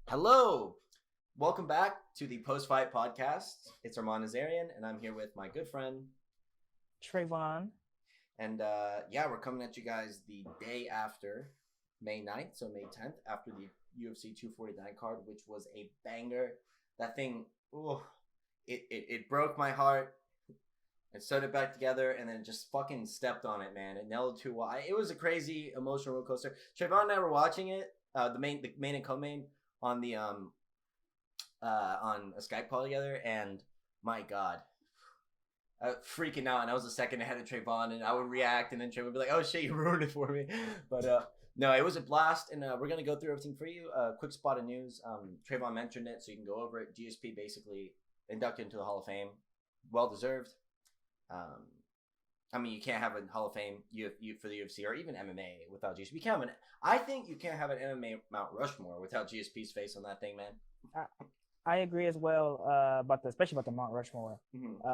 Hello, welcome back to the Post Fight Podcast. It's Arman Nazerian, and I'm here with my good friend Trayvon. And we're coming at you guys the day after May 9th, so May 10th, after the UFC 249 card, which was a banger. That thing, it broke my heart. It sewed it back together, and then just fucking stepped on it, man. It nailed too well. It was a crazy emotional roller coaster. Trayvon and I were watching it, the main and co-main on the on a Skype call together, and my God, freaking out. And I was a second ahead of Trayvon, and I would react, and then Trayvon would be like, "Oh shit, you ruined it for me." But no, it was a blast, and we're gonna go through everything for you. Quick spot of news. Trayvon mentioned it, so you can go over it. GSP basically inducted into the Hall of Fame, well deserved. I mean, you can't have a Hall of Fame for the UFC or even MMA without GSP. You can't have I think you can't have an MMA Mount Rushmore without GSP's face on that thing, man. I agree as well. Especially about the Mount Rushmore. Mm-hmm.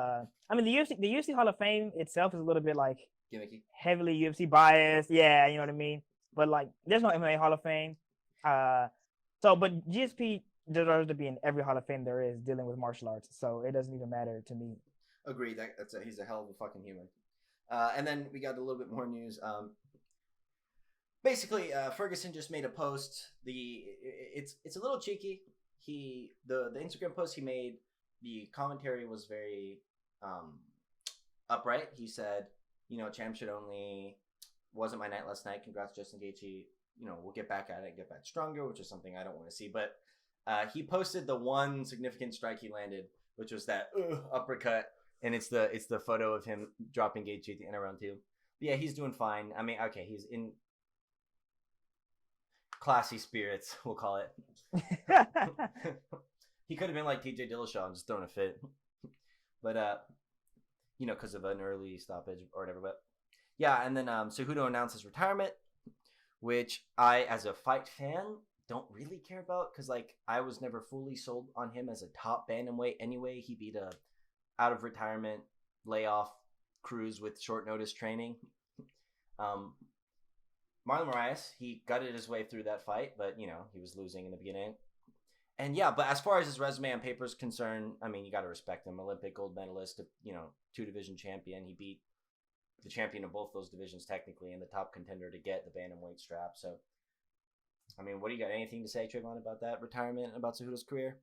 I mean, the UFC Hall of Fame itself is a little bit like Gimmicky, heavily UFC biased. Yeah, you know what I mean. But like, there's no MMA Hall of Fame. But GSP deserves to be in every Hall of Fame there is dealing with martial arts. So it doesn't even matter to me. Agreed. He's a hell of a fucking human. And then we got a little bit more news. Basically, Ferguson just made a post. It's a little cheeky. The Instagram post he made, the commentary was very upright. He said, champ should only wasn't my night last night. Congrats, Justin Gaethje. We'll get back at it, get back stronger, which is something I don't want to see. But he posted the one significant strike he landed, which was that uppercut. And it's the photo of him dropping Gaethje at the end of round 2. But yeah, he's doing fine. I mean, okay, he's in classy spirits, we'll call it. He could have been like TJ Dillashaw and just thrown a fit. But, because of an early stoppage or whatever. But yeah, and then Cejudo announced his retirement, which I, as a fight fan, don't really care about. Because, I was never fully sold on him as a top bantamweight anyway. He beat a out of retirement layoff Cruz with short notice training. Marlon Moraes, he gutted his way through that fight, but he was losing in the beginning. And yeah, but as far as his resume on paper is concerned, I mean, you got to respect him. Olympic gold medalist, 2-division champion. He beat the champion of both those divisions technically, and the top contender to get the bantamweight strap. So, I mean, what do you got? Anything to say, Trayvon, about that retirement, about Cejudo's career?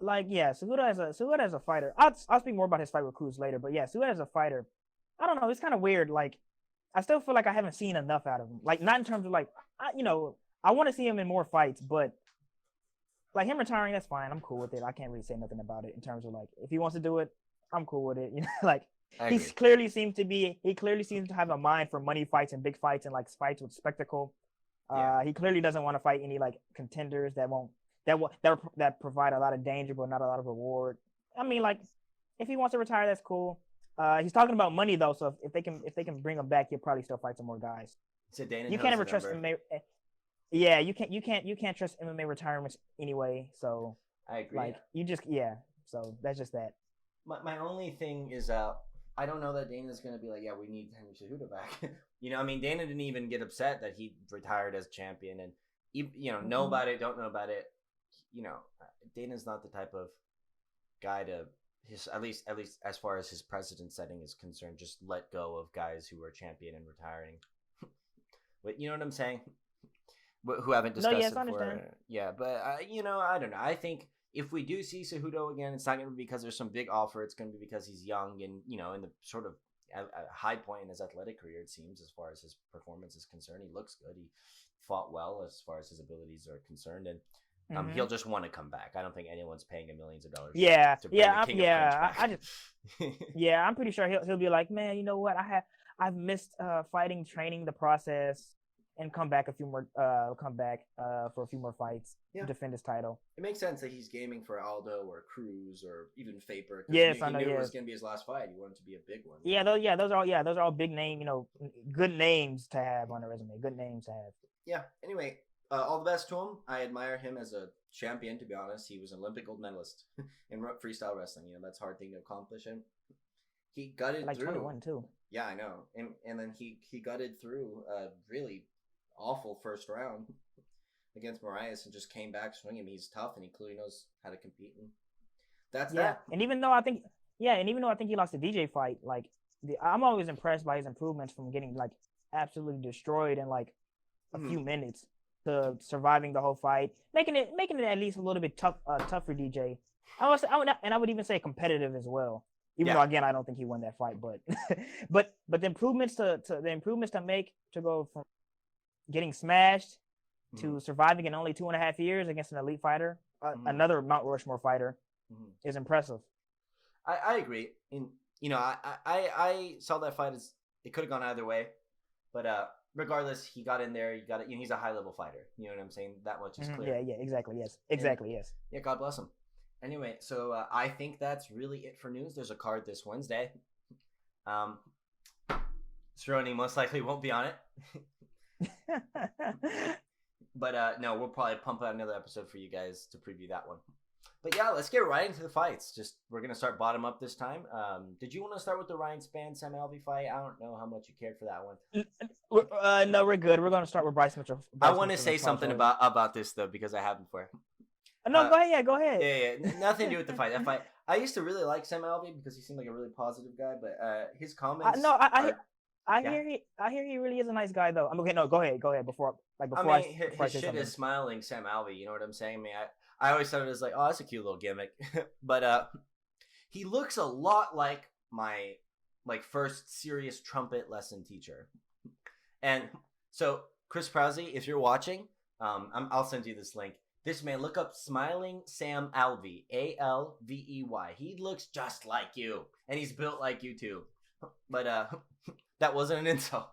Cejudo as a fighter. I'll speak more about his fight with Cruz later, but yeah, Cejudo as a fighter, I don't know. It's kind of weird. I still feel like I haven't seen enough out of him. Not in terms of I want to see him in more fights, but him retiring, that's fine. I'm cool with it. I can't really say nothing about it in terms of if he wants to do it, I'm cool with it. He clearly seems to have a mind for money fights and big fights and fights with spectacle. Yeah. He clearly doesn't want to fight any contenders that provide a lot of danger but not a lot of reward. I mean, if he wants to retire, that's cool. He's talking about money though, so if they can bring him back, he'll probably still fight some more guys. So Dana, you can't ever trust MMA. Yeah, you can't trust MMA retirements anyway. So I agree. So that's just that. My only thing is I don't know that Dana's gonna be like, yeah, we need Henry Cejudo back. I mean, Dana didn't even get upset that he retired as champion, and know about it, don't know about it. Dana's not the type of guy to at least as far as his precedent setting is concerned, just let go of guys who are champion and retiring. But you know what I'm saying? Who haven't discussed it before. I understand. Yeah, but I don't know. I think if we do see Cejudo again, it's not going to be because there's some big offer. It's going to be because he's young and in the sort of a high point in his athletic career, it seems, as far as his performance is concerned. He looks good. He fought well as far as his abilities are concerned, and he'll just want to come back. I don't think anyone's paying him millions of dollars. I'm pretty sure he'll be like, man, you know what? I've missed fighting, training, the process, and come back for a few more fights to defend his title. It makes sense that he's gaming for Aldo or Cruz or even Faber. Yes, he knew it was going to be his last fight. He wanted to be a big one. Those are all big name, good names to have on a resume. Good names to have. Yeah. Anyway, all the best to him. I admire him as a champion. To be honest, he was an Olympic gold medalist in freestyle wrestling. That's a hard thing to accomplish. And he gutted through. 21 too. Yeah, I know. And then he gutted through a really awful first round. against Marias and just came back swinging. He's tough and he clearly knows how to compete. And that's Yeah, that. and even though I think he lost the DJ fight, like I'm always impressed by his improvements from getting like absolutely destroyed in like a few minutes to surviving the whole fight, making it at least a little bit tough for DJ. I would even say competitive as well. Even though again I don't think he won that fight, but but the improvements to make to go from getting smashed to surviving in only 2.5 years against an elite fighter, another Mount Rushmore fighter, is impressive. I agree. And I saw that fight as it could have gone either way, but regardless, he got in there. He got it. He's a high level fighter. You know what I'm saying? That much is clear. Yeah, exactly. Yes, exactly. And, yes. Yeah, God bless him. Anyway, so I think that's really it for news. There's a card this Wednesday. Cerrone most likely won't be on it. But no, we'll probably pump out another episode for you guys to preview that one. But yeah, let's get right into the fights. We're gonna start bottom up this time. Did you want to start with the Ryan Spann Sam Alvey fight? I don't know how much you cared for that one. No, we're good. We're gonna start with Bryce Mitchell. I want to say something about this though because I haven't before. No, go ahead. Yeah, go ahead. Yeah. Nothing to do with the fight. That fight. I used to really like Sam Alvey because he seemed like a really positive guy, but his comments. I hear he really is a nice guy though. I'm okay. No, go ahead. Before his shit is smiling Sam Alvey. You know what I'm saying? I mean, I always thought it was like, oh, that's a cute little gimmick, but he looks a lot like my first serious trumpet lesson teacher. And so, Chris Prowsey, if you're watching, I'll send you this link. This man, look up Smiling Sam Alvey, Alvey. He looks just like you, and he's built like you too. But that wasn't an insult.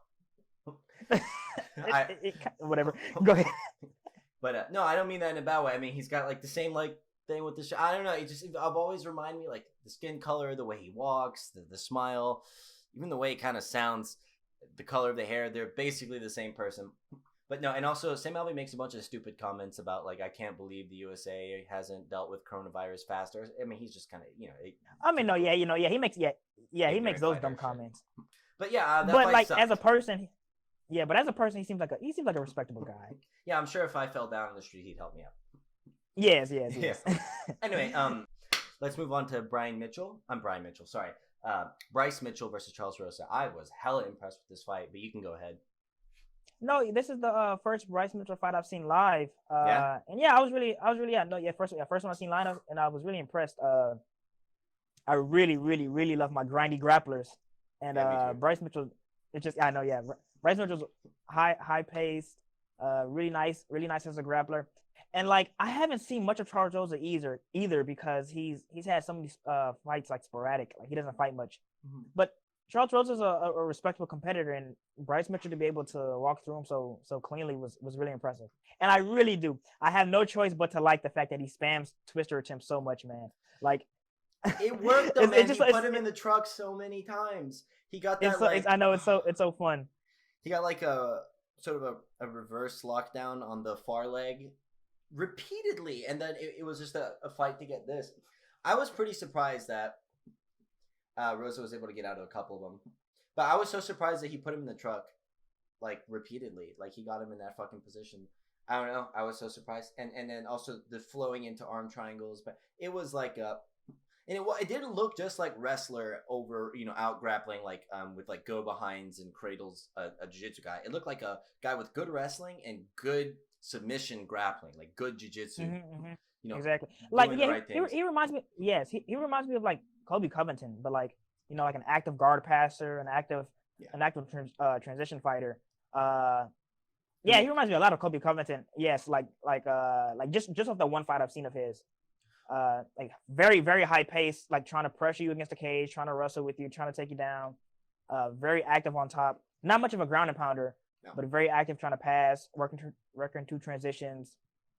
Whatever. Go ahead. But no, I don't mean that in a bad way. I mean, he's got like the same thing with the I don't know. I've always reminded me like the skin color, the way he walks, the smile, even the way it kind of sounds, the color of the hair. They're basically the same person. But no, and also Sam Alvey makes a bunch of stupid comments about like, I can't believe the USA hasn't dealt with coronavirus faster. I mean, he's just kind of he makes those dumb comments. But yeah, but like sucked. As a person. Yeah, but as a person, he seems like a respectable guy. Yeah, I'm sure if I fell down in the street, he'd help me out. Yes. Anyway, let's move on to Brian Mitchell. I'm Brian Mitchell. Sorry, Bryce Mitchell versus Charles Rosa. I was hella impressed with this fight, but you can go ahead. No, this is the first Bryce Mitchell fight I've seen live. And yeah, first one I've seen live, and I was really impressed. I really love my grindy grapplers, and Bryce Mitchell. Bryce Mitchell's high paced, really nice as a grappler, and like I haven't seen much of Charles Rosa either because he's had some of these fights like sporadic, like he doesn't fight much. But Charles Rosa's a respectable competitor, and Bryce Mitchell to be able to walk through him so cleanly was really impressive. And I have no choice but to like the fact that he spams twister attempts so much, man. Like it worked though, man. He put him in the truck so many times. He got that. I know it's so fun. He got like a sort of a reverse lockdown on the far leg repeatedly, and then it was just a fight to get this. I was pretty surprised that Rosa was able to get out of a couple of them, but I was so surprised that he put him in the truck like repeatedly, like he got him in that fucking position. I don't know. I was so surprised, and then also the flowing into arm triangles, but it was like and it didn't look just like wrestler over, out grappling like with like go behinds and cradles a jiu-jitsu guy. It looked like a guy with good wrestling and good submission grappling, like good jiu-jitsu. Exactly. Like he reminds me. Yes, he reminds me of like Colby Covington, but like like an active guard passer, an active transition fighter. He reminds me a lot of Colby Covington. Yes, like just off the one fight I've seen of his. Like very, very high pace, like trying to pressure you against the cage, trying to wrestle with you, trying to take you down. Very active on top. Not much of a ground and pounder, but very active trying to pass, working through transitions.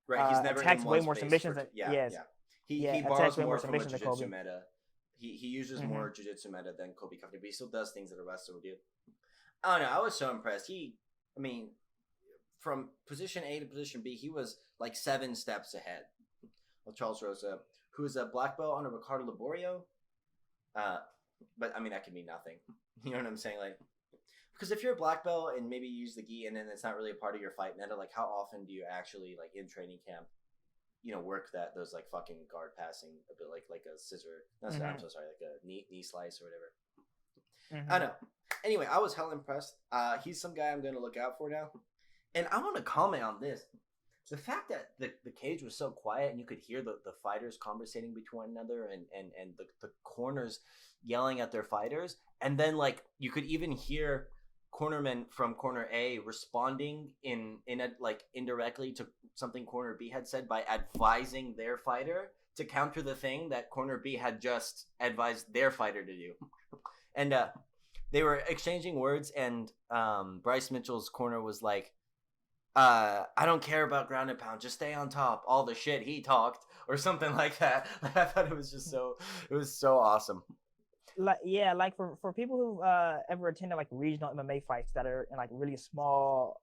Right, he's never attacks way more submissions. He borrows more from a jiu-jitsu meta. He uses more jiu-jitsu meta than Colby Covington, but he still does things that a wrestler would do. I don't know. I was so impressed. From position A to position B, he was like 7 steps ahead of Charles Rosa, who is a black belt under Ricardo Laborio. But I mean, that could mean nothing. You know what I'm saying? Like, because if you're a black belt and maybe you use the gi and then it's not really a part of your fight meta, like how often do you actually like in training camp, work those like fucking guard passing a bit like a scissor. I'm so sorry, like a knee slice or whatever. I know. Anyway, I was hella impressed. He's some guy I'm gonna look out for now, and I want to comment on this. The fact that the cage was so quiet and you could hear the fighters conversating between one another and the corners yelling at their fighters, and then like you could even hear cornermen from corner A responding in a like indirectly to something corner B had said by advising their fighter to counter the thing that corner B had just advised their fighter to do. And they were exchanging words, and Bryce Mitchell's corner was like, I don't care about ground and pound, just stay on top, all the shit he talked, or something like that. I thought it was so awesome. Like for people who ever attended like regional MMA fights that are in like really small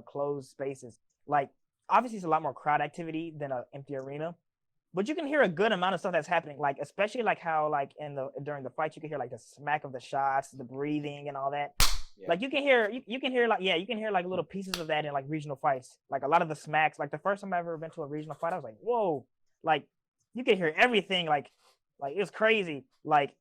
closed spaces, like obviously it's a lot more crowd activity than an empty arena, but you can hear a good amount of stuff that's happening, like especially like how like during the fight you can hear like the smack of the shots, the breathing and all that. Yeah. Like you can hear like little pieces of that in like regional fights, like a lot of the smacks. Like the first time I ever been to a regional fight, I was like, whoa, like you can hear everything, like it was crazy. Like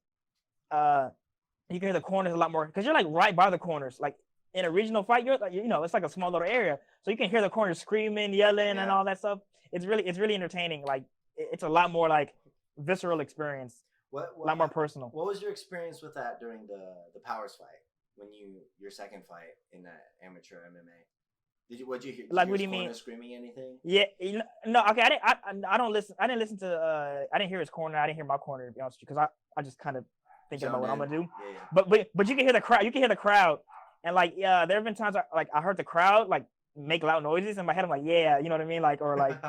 you can hear the corners a lot more because you're like right by the corners. Like in a regional fight, you're like, it's like a small little area, so you can hear the corners screaming, yelling, and all that stuff. It's really entertaining. Like it's a lot more like visceral experience. A lot more personal. What was your experience with that during the Powers fight? When your second fight in that amateur MMA, what'd you hear? Like, what do you mean? Screaming anything? Yeah, no. Okay, I don't listen. I didn't listen to. I didn't hear his corner. I didn't hear my corner, to be honest with you, because I just kind of thinking about what I'm gonna do. Yeah. But you can hear the crowd. You can hear the crowd, and like there have been times I heard the crowd like make loud noises in my head. I'm like, yeah, you know what I mean, like or like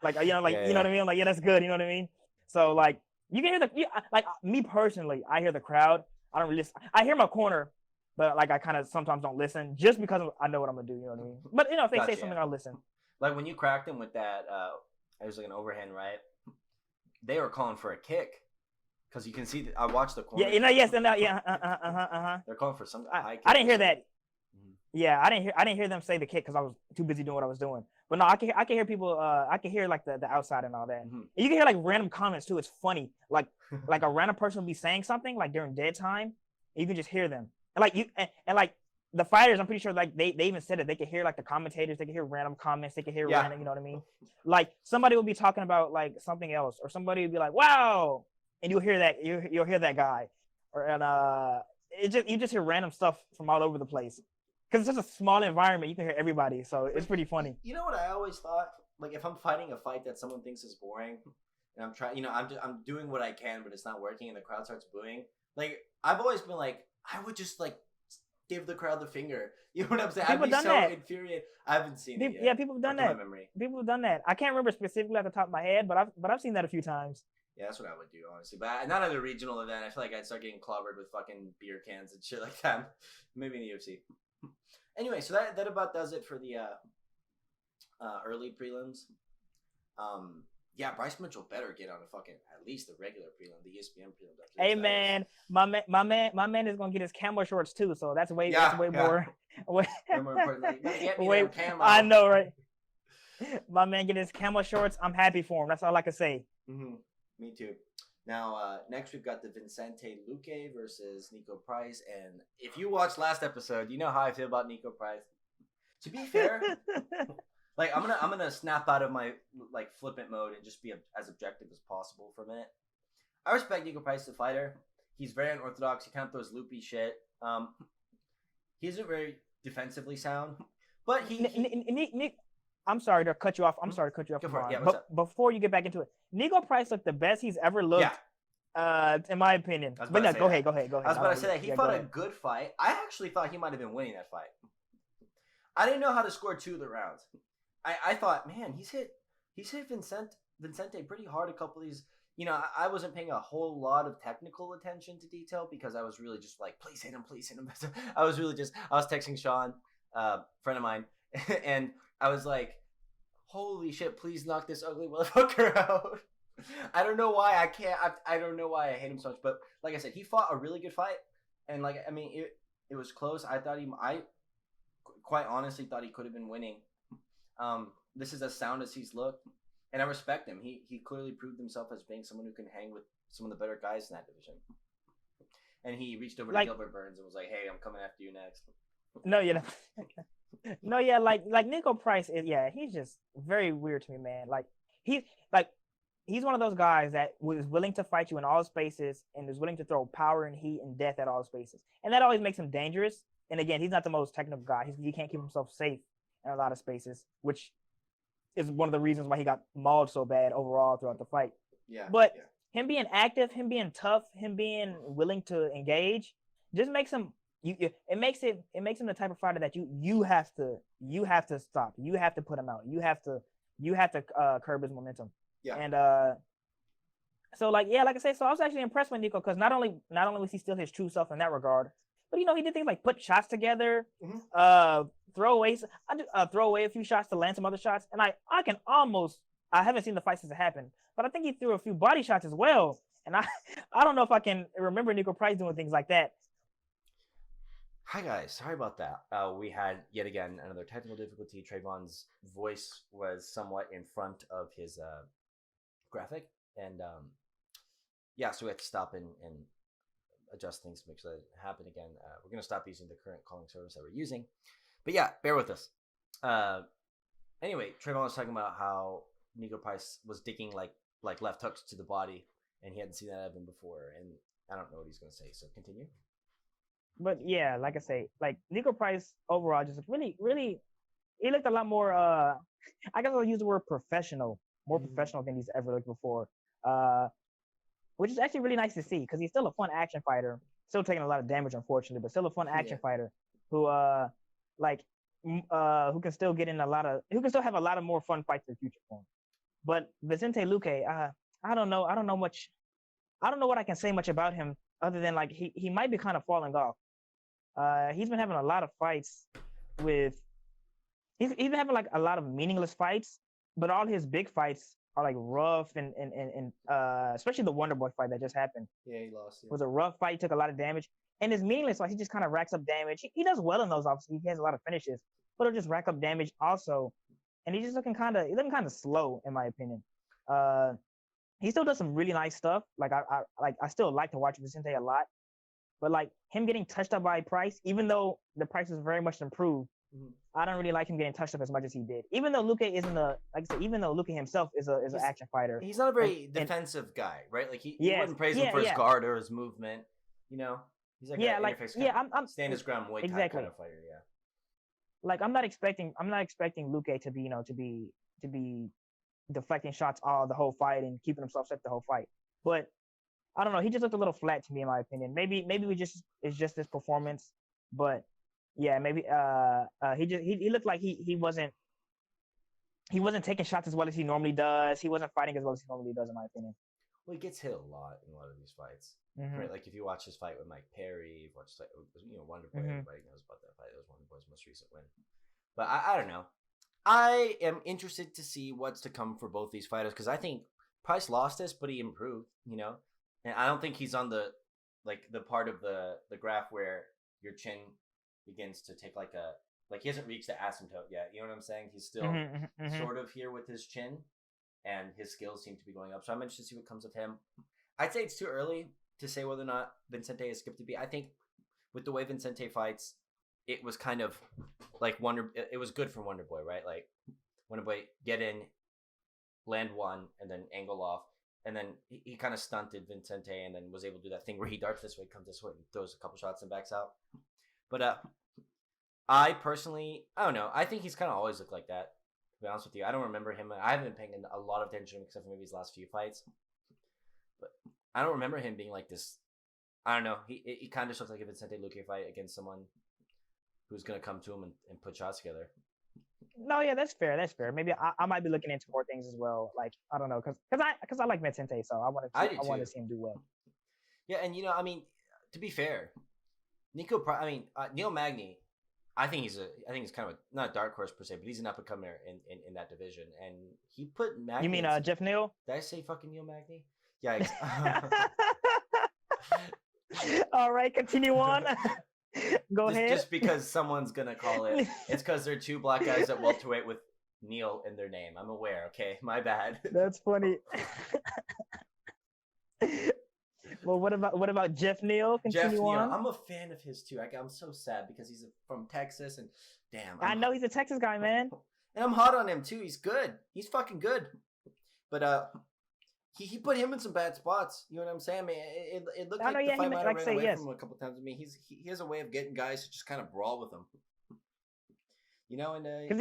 you know what I mean, like yeah, that's good, you know what I mean. So like you can hear like me personally, I hear the crowd. I don't really listen. I hear my corner. But like I kind of sometimes don't listen just because I know what I'm gonna do. You know what I mean? But if they say something, I'll listen. Like when you cracked him with that, it was like an overhand right. They were calling for a kick because you can see. I watched the corner. Yeah, yes, and They're calling for some high kick. I didn't hear that. Mm-hmm. Yeah, I didn't hear them say the kick because I was too busy doing what I was doing. But no, I can hear people. I can hear like the outside and all that. Mm-hmm. And you can hear like random comments too. It's funny. Like a random person will be saying something like during dead time. And you can just hear them. And like like the fighters, I'm pretty sure like they even said it. They could hear like the commentators, they could hear random comments, they could hear random, you know what I mean? Like somebody will be talking about like something else, or somebody will be like, "Wow," and you'll hear that you'll hear that guy, you just hear random stuff from all over the place because it's just a small environment. You can hear everybody, so it's pretty funny. You know what I always thought? Like if I'm fighting a fight that someone thinks is boring, and I'm trying, I'm doing what I can, but it's not working, and the crowd starts booing. Like I've always been like, I would just like give the crowd the finger. You know what I'm saying? I'd be so infuriated. I haven't seen it yet. Yeah, people have done that. People have done that. I can't remember specifically at the top of my head, but I've seen that a few times. Yeah, that's what I would do, honestly. But not at a regional event. I feel like I'd start getting clobbered with fucking beer cans and shit like that. Maybe in the UFC. Anyway, so that about does it for the early prelims. Yeah, Bryce Mitchell better get on at least the regular prelim, the ESPN prelim. Hey man, my man is gonna get his camo shorts too, so that's way more. Way more important. Way, camo. I know, right? My man get his camo shorts. I'm happy for him. That's all I can say. Mm-hmm. Me too. Now, next we've got the Vicente Luque versus Nico Price, and if you watched last episode, you know how I feel about Nico Price. To be fair. Like I'm gonna snap out of my like flippant mode and just be as objective as possible for a minute. I respect Nico Price, the fighter. He's very unorthodox. He kind of throws loopy shit. He isn't very defensively sound, but he I'm sorry to cut you off. But before you get back into it, Nico Price looked the best he's ever looked. Yeah. In my opinion. But no, go ahead. I was about to say that he fought a good fight. I actually thought he might have been winning that fight. I didn't know how to score 2 of the rounds. I thought, man, he's hit Vicente pretty hard a couple of these. I wasn't paying a whole lot of technical attention to detail because I was really just like, please hit him. I was texting Sean, friend of mine, and I was like, holy shit, please knock this ugly motherfucker out. I don't know why I can't. I don't know why I hate him so much, but like I said, he fought a really good fight, and like I mean, It was close. I quite honestly thought he could have been winning. This is as sound as he's looked, and I respect him. He clearly proved himself as being someone who can hang with some of the better guys in that division. And he reached over to Gilbert Burns and was like, "Hey, I'm coming after you next." No, yeah, no, yeah, like Nico Price is, yeah, he's just very weird to me, man. Like he's one of those guys that was willing to fight you in all spaces and is willing to throw power and heat and death at all spaces, and that always makes him dangerous. And again, he's not the most technical guy. He can't keep himself safe in a lot of spaces, which is one of the reasons why he got mauled so bad overall throughout the fight. Yeah, but him being active, him being tough, him being willing to engage, just makes him. It makes him the type of fighter that you have to stop. You have to put him out. You have to curb his momentum. Yeah. And so like I say, so I was actually impressed with Nico because not only was he still his true self in that regard, but he did things like put shots together, throw away a few shots to land some other shots, and I haven't seen the fight since it happened, but I think he threw a few body shots as well, and I don't know if I can remember Nico Price doing things like that. Hi guys, sorry about that. We had yet again another technical difficulty. Trayvon's voice was somewhat in front of his graphic, and so we had to stop and adjust things to make sure that it doesn't happen again. We're gonna stop using the current calling service that we're using, but yeah, bear with us. Anyway, Trayvon was talking about how Nico Price was digging like left hooks to the body, and he hadn't seen that happen before, and I don't know what he's gonna say. So continue. But yeah, like I say, like Nico Price overall just really, really, he looked a lot more. I guess I'll use the word professional, more professional than he's ever looked before. Which is actually really nice to see because he's still a fun action fighter, still taking a lot of damage, unfortunately, but still a fun action fighter who who can still who can still have a lot of more fun fights in the future for him. But Vicente Luque, I don't know much. I don't know what I can say much about him other than like he might be kind of falling off. He's been having a lot of fights with. He's been having like a lot of meaningless fights, but all his big fights are like rough and especially the Wonder Boy fight that just happened. Yeah, he lost. Yeah. It was a rough fight, took a lot of damage, and his meaningless fight, he just kind of racks up damage. He does well in those, obviously. He has a lot of finishes, but he'll just rack up damage also, and he's just looking kind of slow in my opinion. He still does some really nice stuff. Like I still like to watch Vicente a lot, but like him getting touched up by Price, even though the Price is very much improved, I don't really like him getting touched up as much as he did. Even though Luque even though Luque himself is an action fighter, he's not a very defensive guy, right? Like he wouldn't praise him for his guard or his movement. He's like I'm stand his ground Muay Thai exactly. kind of fighter. Yeah. Like I'm not expecting Luque to be deflecting shots all the whole fight and keeping himself set the whole fight. But I don't know. He just looked a little flat to me, in my opinion. Maybe it's just his performance, but yeah, maybe he looked like he wasn't taking shots as well as he normally does. He wasn't fighting as well as he normally does, in my opinion. Well, he gets hit a lot in a lot of these fights, right? Like if you watch his fight with Mike Perry, watch his fight with, Wonder Boy. Everybody knows about that fight. It was Wonder Boy's most recent win. But I don't know. I am interested to see what's to come for both these fighters because I think Price lost this, but he improved. And I don't think he's on the part of the graph where your chin begins to take he hasn't reached the asymptote yet. You know what I'm saying? He's still sort of here with his chin, and his skills seem to be going up. So I'm interested to see what comes of him. I'd say it's too early to say whether or not Vicente is skipped to be. I think with the way Vicente fights, it was kind of like it was good for Wonder Boy, right? Like Wonder Boy get in, land one, and then angle off. And then he kind of stunted Vicente and then was able to do that thing where he darts this way, comes this way, and throws a couple shots and backs out. But I personally, I don't know. I think he's kind of always looked like that, to be honest with you. I don't remember him. I haven't been paying a lot of attention to him except for maybe his last few fights. But I don't remember him being like this. I don't know. He kind of looks like a Vicente Luque fight against someone who's going to come to him and put shots together. No, yeah, that's fair. Maybe I might be looking into more things as well. Like I don't know, because I like Vicente, so I want to see him do well. Yeah, and to be fair, Neil Magny, I think he's kind of not a dark horse per se, but he's an up and comer in that division, and he put Magny. You mean Jeff Neal? Did I say fucking Neil Magny? Yeah. All right, continue on. Go ahead. Just because someone's gonna call it. It's because they're two black guys at welterweight with Neil in their name. I'm aware. Okay, my bad. That's funny. Well, what about Jeff Neal? Jeff Continue Neal. on. I'm a fan of his too. I'm so sad because he's from Texas, and damn, I know he's a Texas guy, man. And I'm hot on him too. He's good. He's fucking good. But he put him in some bad spots. You know what I'm saying? I mean, it looked like the fight might have ran away from him a couple times. I mean, he has a way of getting guys to just kind of brawl with him. You know, and because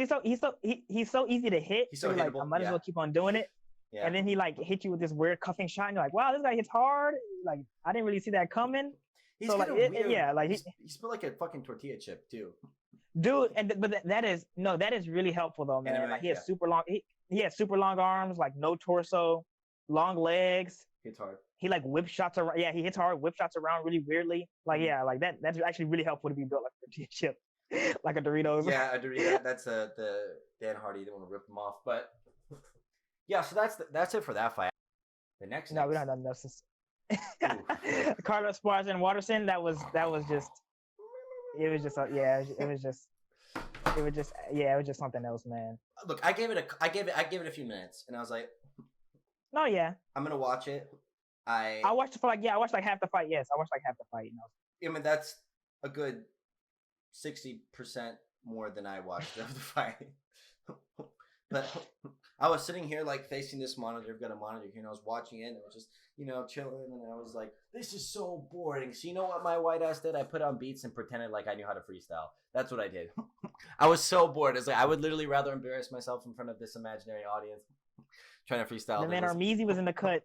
he's so easy to hit. He's so like, I might as well keep on doing it. Yeah. And then he like hit you with this weird cuffing shot, and you're like, wow, this guy hits hard. Like I didn't really see that coming. He's so like, weird. yeah, like he's built like a fucking tortilla chip too. Dude, but that is really helpful though, man. Anyway, like he has super long. He has super long arms, like no torso, long legs. Hits hard. He like whip shots around. Yeah, he hits hard, whip shots around really weirdly. Like yeah, like that's actually really helpful to be built like a tortilla chip, like a Doritos. Yeah, a Dorito. That's the Dan Hardy. Didn't want to rip them off, but yeah. So that's it for that fight. The next. No, we don't have enough. Carlos Esparza and Watterson. That was just. It was just something else, man. Look, I gave it a few minutes, and I was like, "No, yeah, I'm gonna watch it." I watched it for I watched like half the fight. Yes, I watched like half the fight. I mean, that's a good 60% more than I watched of the fight. But I was sitting here like facing this monitor. I've got a monitor here, and I was watching it, and I was just chilling, and I was like, "This is so boring." So you know what my white ass did? I put on beats and pretended like I knew how to freestyle. That's what I did. I was so bored. It's like I would literally rather embarrass myself in front of this imaginary audience trying to freestyle. The man Armeezy was in the cut.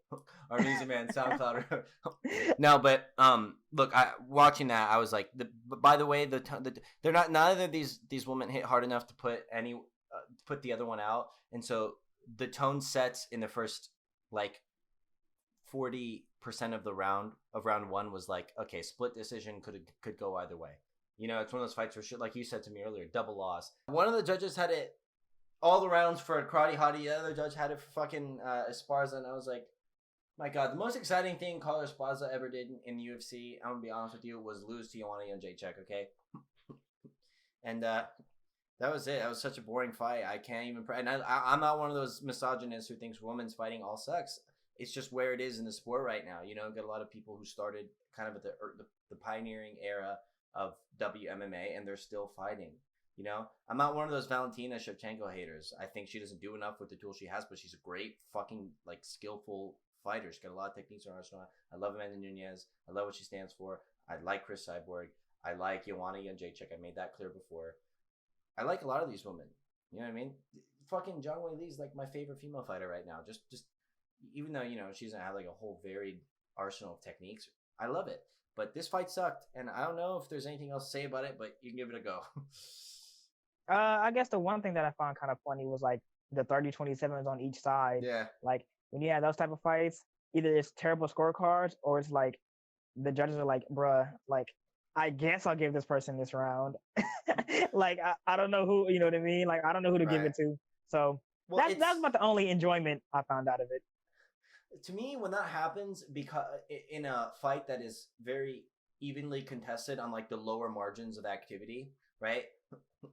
Armeezy, man, SoundCloud. No, but look, watching that, I was like, by the way, they're not. Neither of these women hit hard enough to put the other one out, and so the tone sets in the first like 40% of round one was like, okay, split decision could go either way. You know, it's one of those fights where shit, like you said to me earlier, double loss. One of the judges had it all the rounds for Karate Hottie. The other judge had it for fucking Esparza, and I was like, my God, the most exciting thing Carlos Esparza ever did in the UFC, I'm gonna be honest with you, was lose to Euology, okay? And that was it. That was such a boring fight. I can't even. And I'm not one of those misogynists who thinks women's fighting all sucks. It's just where it is in the sport right now. You know, got a lot of people who started kind of at the pioneering era of WMMA, and they're still fighting. You know, I'm not one of those Valentina Shevchenko haters. I think she doesn't do enough with the tools she has, but she's a great fucking like skillful fighter. She's got a lot of techniques in her arsenal. I love Amanda Nunes. I love what she stands for. I like Chris Cyborg. I like Joanna Jędrzejczyk. I made that clear before. I like a lot of these women. You know what I mean? Fucking Zhang Weili is like my favorite female fighter right now. Just even though, you know, she doesn't have like a whole varied arsenal of techniques, I love it. But this fight sucked, and I don't know if there's anything else to say about it, but you can give it a go. I guess the one thing that I found kind of funny was like the 30-27s on each side. Yeah. Like when you have those type of fights, either it's terrible scorecards or it's like the judges are like, bruh, like I guess I'll give this person this round. Like I don't know who, you know what I mean? Like I don't know who to give it to. So that's about the only enjoyment I found out of it. To me, when that happens, because in a fight that is very evenly contested on like the lower margins of activity, right?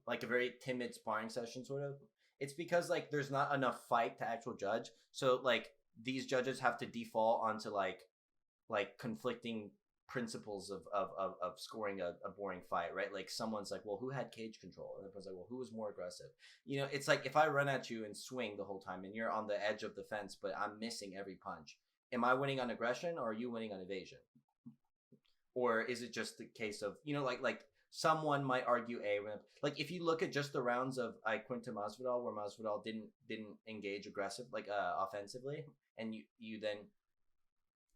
Like a very timid sparring session sort of, it's because like there's not enough fight to actual judge. So like these judges have to default onto like conflicting principles of scoring a boring fight, right? Like someone's like, well, who had cage control? And the person's like, well, who was more aggressive? You know, it's like if I run at you and swing the whole time and you're on the edge of the fence, but I'm missing every punch, am I winning on aggression or are you winning on evasion? Or is it just the case of, you know, like someone might argue like if you look at just the rounds of Quinta Masvidal where Masvidal didn't engage aggressive, like offensively, and you then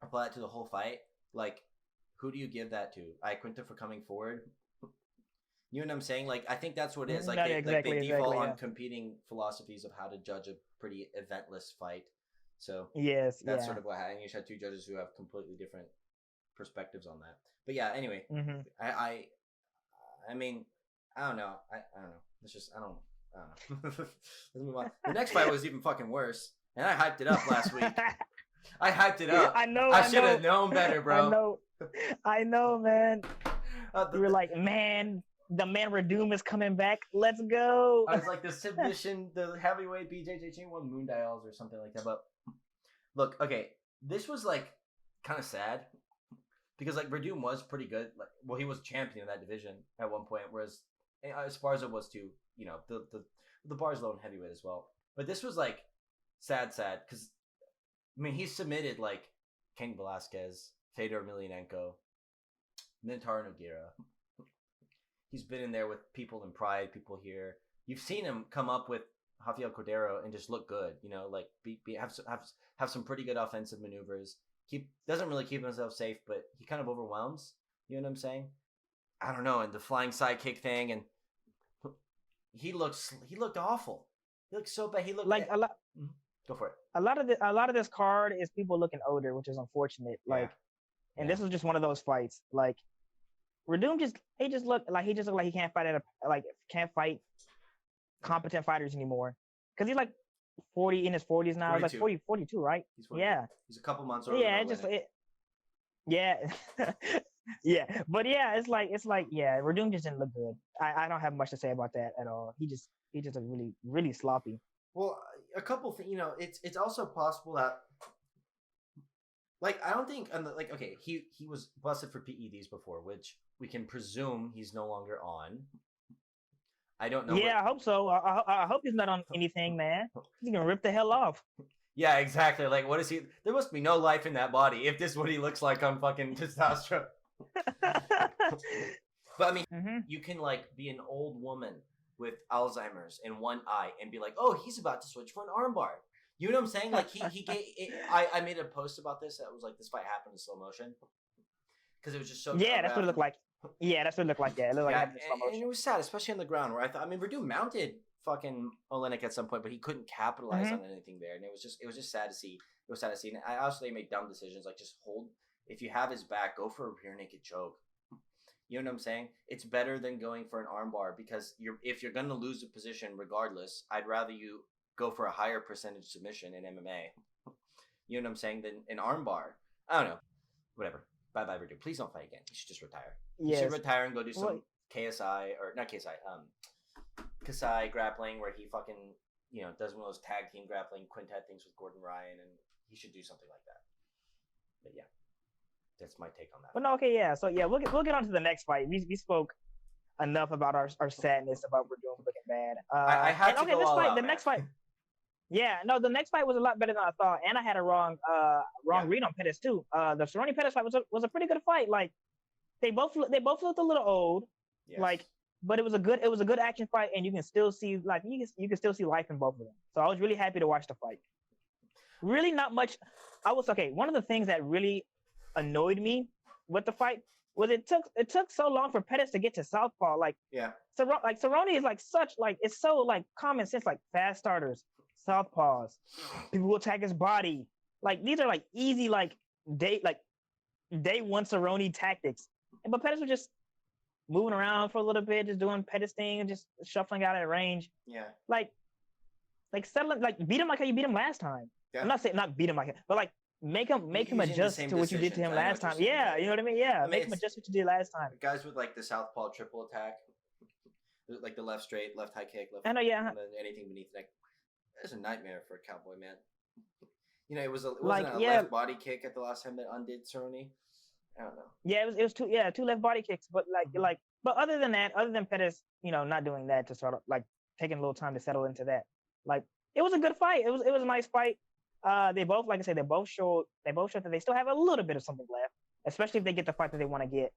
apply it to the whole fight, like who do you give that to? Quinta for coming forward? You know what I'm saying? Like, I think that's what it is. Like, they default on competing philosophies of how to judge a pretty eventless fight. So yes, that's sort of what happened. You should have two judges who have completely different perspectives on that. But yeah, anyway, I mean, I don't know. I don't know. It's just I don't know. Let's move on. The next fight was even fucking worse, and I hyped it up last week. I hyped it up. I know. I should have known better, bro. I know, man. You were like, man, the man Redoom is coming back. Let's go. I was like, the submission, the heavyweight BJJ won Moon Dials or something like that. But look, okay, this was like kind of sad because like Redoom was pretty good. Like, well, he was champion in that division at one point, whereas Esparza was too. You know, the bar's low in heavyweight as well. But this was like sad because I mean he submitted like Ken Velasquez, Fedor Emelianenko, Nintaro Nogueira. He's been in there with people in Pride, people here. You've seen him come up with Rafael Cordero and just look good. You know, like have some pretty good offensive maneuvers. Doesn't really keep himself safe, but he kind of overwhelms. You know what I'm saying? I don't know. And the flying sidekick thing, and he looked awful. He looked so bad. He looked like a lot. Go for it. A lot of this card is people looking older, which is unfortunate. Like, and this was just one of those fights. Like, Redoom just looked like he can't fight competent fighters anymore. Because he's like 40 in his 40s now. 42. He's like 42, right? He's 42. Yeah. He's a couple months older. Yeah, yeah. But yeah, it's like Redoom just didn't look good. I don't have much to say about that at all. He just a really, really sloppy. Well, a couple things, you know, it's also possible that, like, I don't think, like, okay, he was busted for PEDs before, which we can presume he's no longer on. I don't know. Yeah, I hope so. I hope he's not on anything, man. He's gonna rip the hell off. Yeah, exactly. Like, what is he? There must be no life in that body if this is what he looks like on fucking testosterone. But I mean, you can like be an old woman with Alzheimer's in one eye and be like, oh, he's about to switch for an armbar. You know what I'm saying? Like he gave. I made a post about this that was like, this fight happened in slow motion because it was just so. Yeah, that's what it looked like. Yeah, that's what it looked like. Yeah, it looked like slow motion. And it was sad, especially on the ground where I mean, Verdun mounted fucking Olenek at some point, but he couldn't capitalize on anything there, and it was just sad to see. It was sad to see. And I also, they made dumb decisions like just hold. If you have his back, go for a rear naked choke. You know what I'm saying? It's better than going for an armbar because if you're gonna lose a position regardless, I'd rather you go for a higher percentage submission in MMA. You know what I'm saying? Than an armbar. I don't know. Whatever. Bye, Verdun. Please don't fight again. You should just retire. Yes. You should retire and go do some KSI or not KSI. Kasai grappling where he fucking does one of those tag team grappling quintet things with Gordon Ryan, and he should do something like that. But yeah. That's my take on that. But no, okay, yeah. So yeah, we'll get on to the next fight. We spoke enough about our sadness about Verdun looking bad. I had to go all out, the next fight. Yeah, no, the next fight was a lot better than I thought, and I had a wrong read on Pettis too. The Cerrone Pettis fight was a pretty good fight. Like they both looked a little old, like, but it was a good action fight, and you can still see you can still see life in both of them. So I was really happy to watch the fight. Really, not much. One of the things that really annoyed me with the fight was it took so long for Pettis to get to southpaw. Cerrone is it's so common sense, like fast starters, southpaws, people who attack his body. Like these are like easy day one Cerrone tactics. But Pettis was just moving around for a little bit, just doing Pettis thing and just shuffling out at range. Yeah. Like settling, beat him like how you beat him last time. Yeah. I'm not saying not beat him like it, but make him adjust to what you did to him last time. Yeah, you know what I mean? Yeah, make him adjust what you did last time. Guys with the southpaw triple attack, like the left straight, left high kick, left. I know, yeah. And then anything beneath the neck. It's a nightmare for a cowboy, man. It wasn't a left body kick at the last time that undid Cerrone. I don't know. Yeah, it was two left body kicks, but but other than that, other than Pettis, not doing that to sort of taking a little time to settle into that, it was a good fight. It was a nice fight. They both, like I said, they both showed that they still have a little bit of something left, especially if they get the fight that they want to get.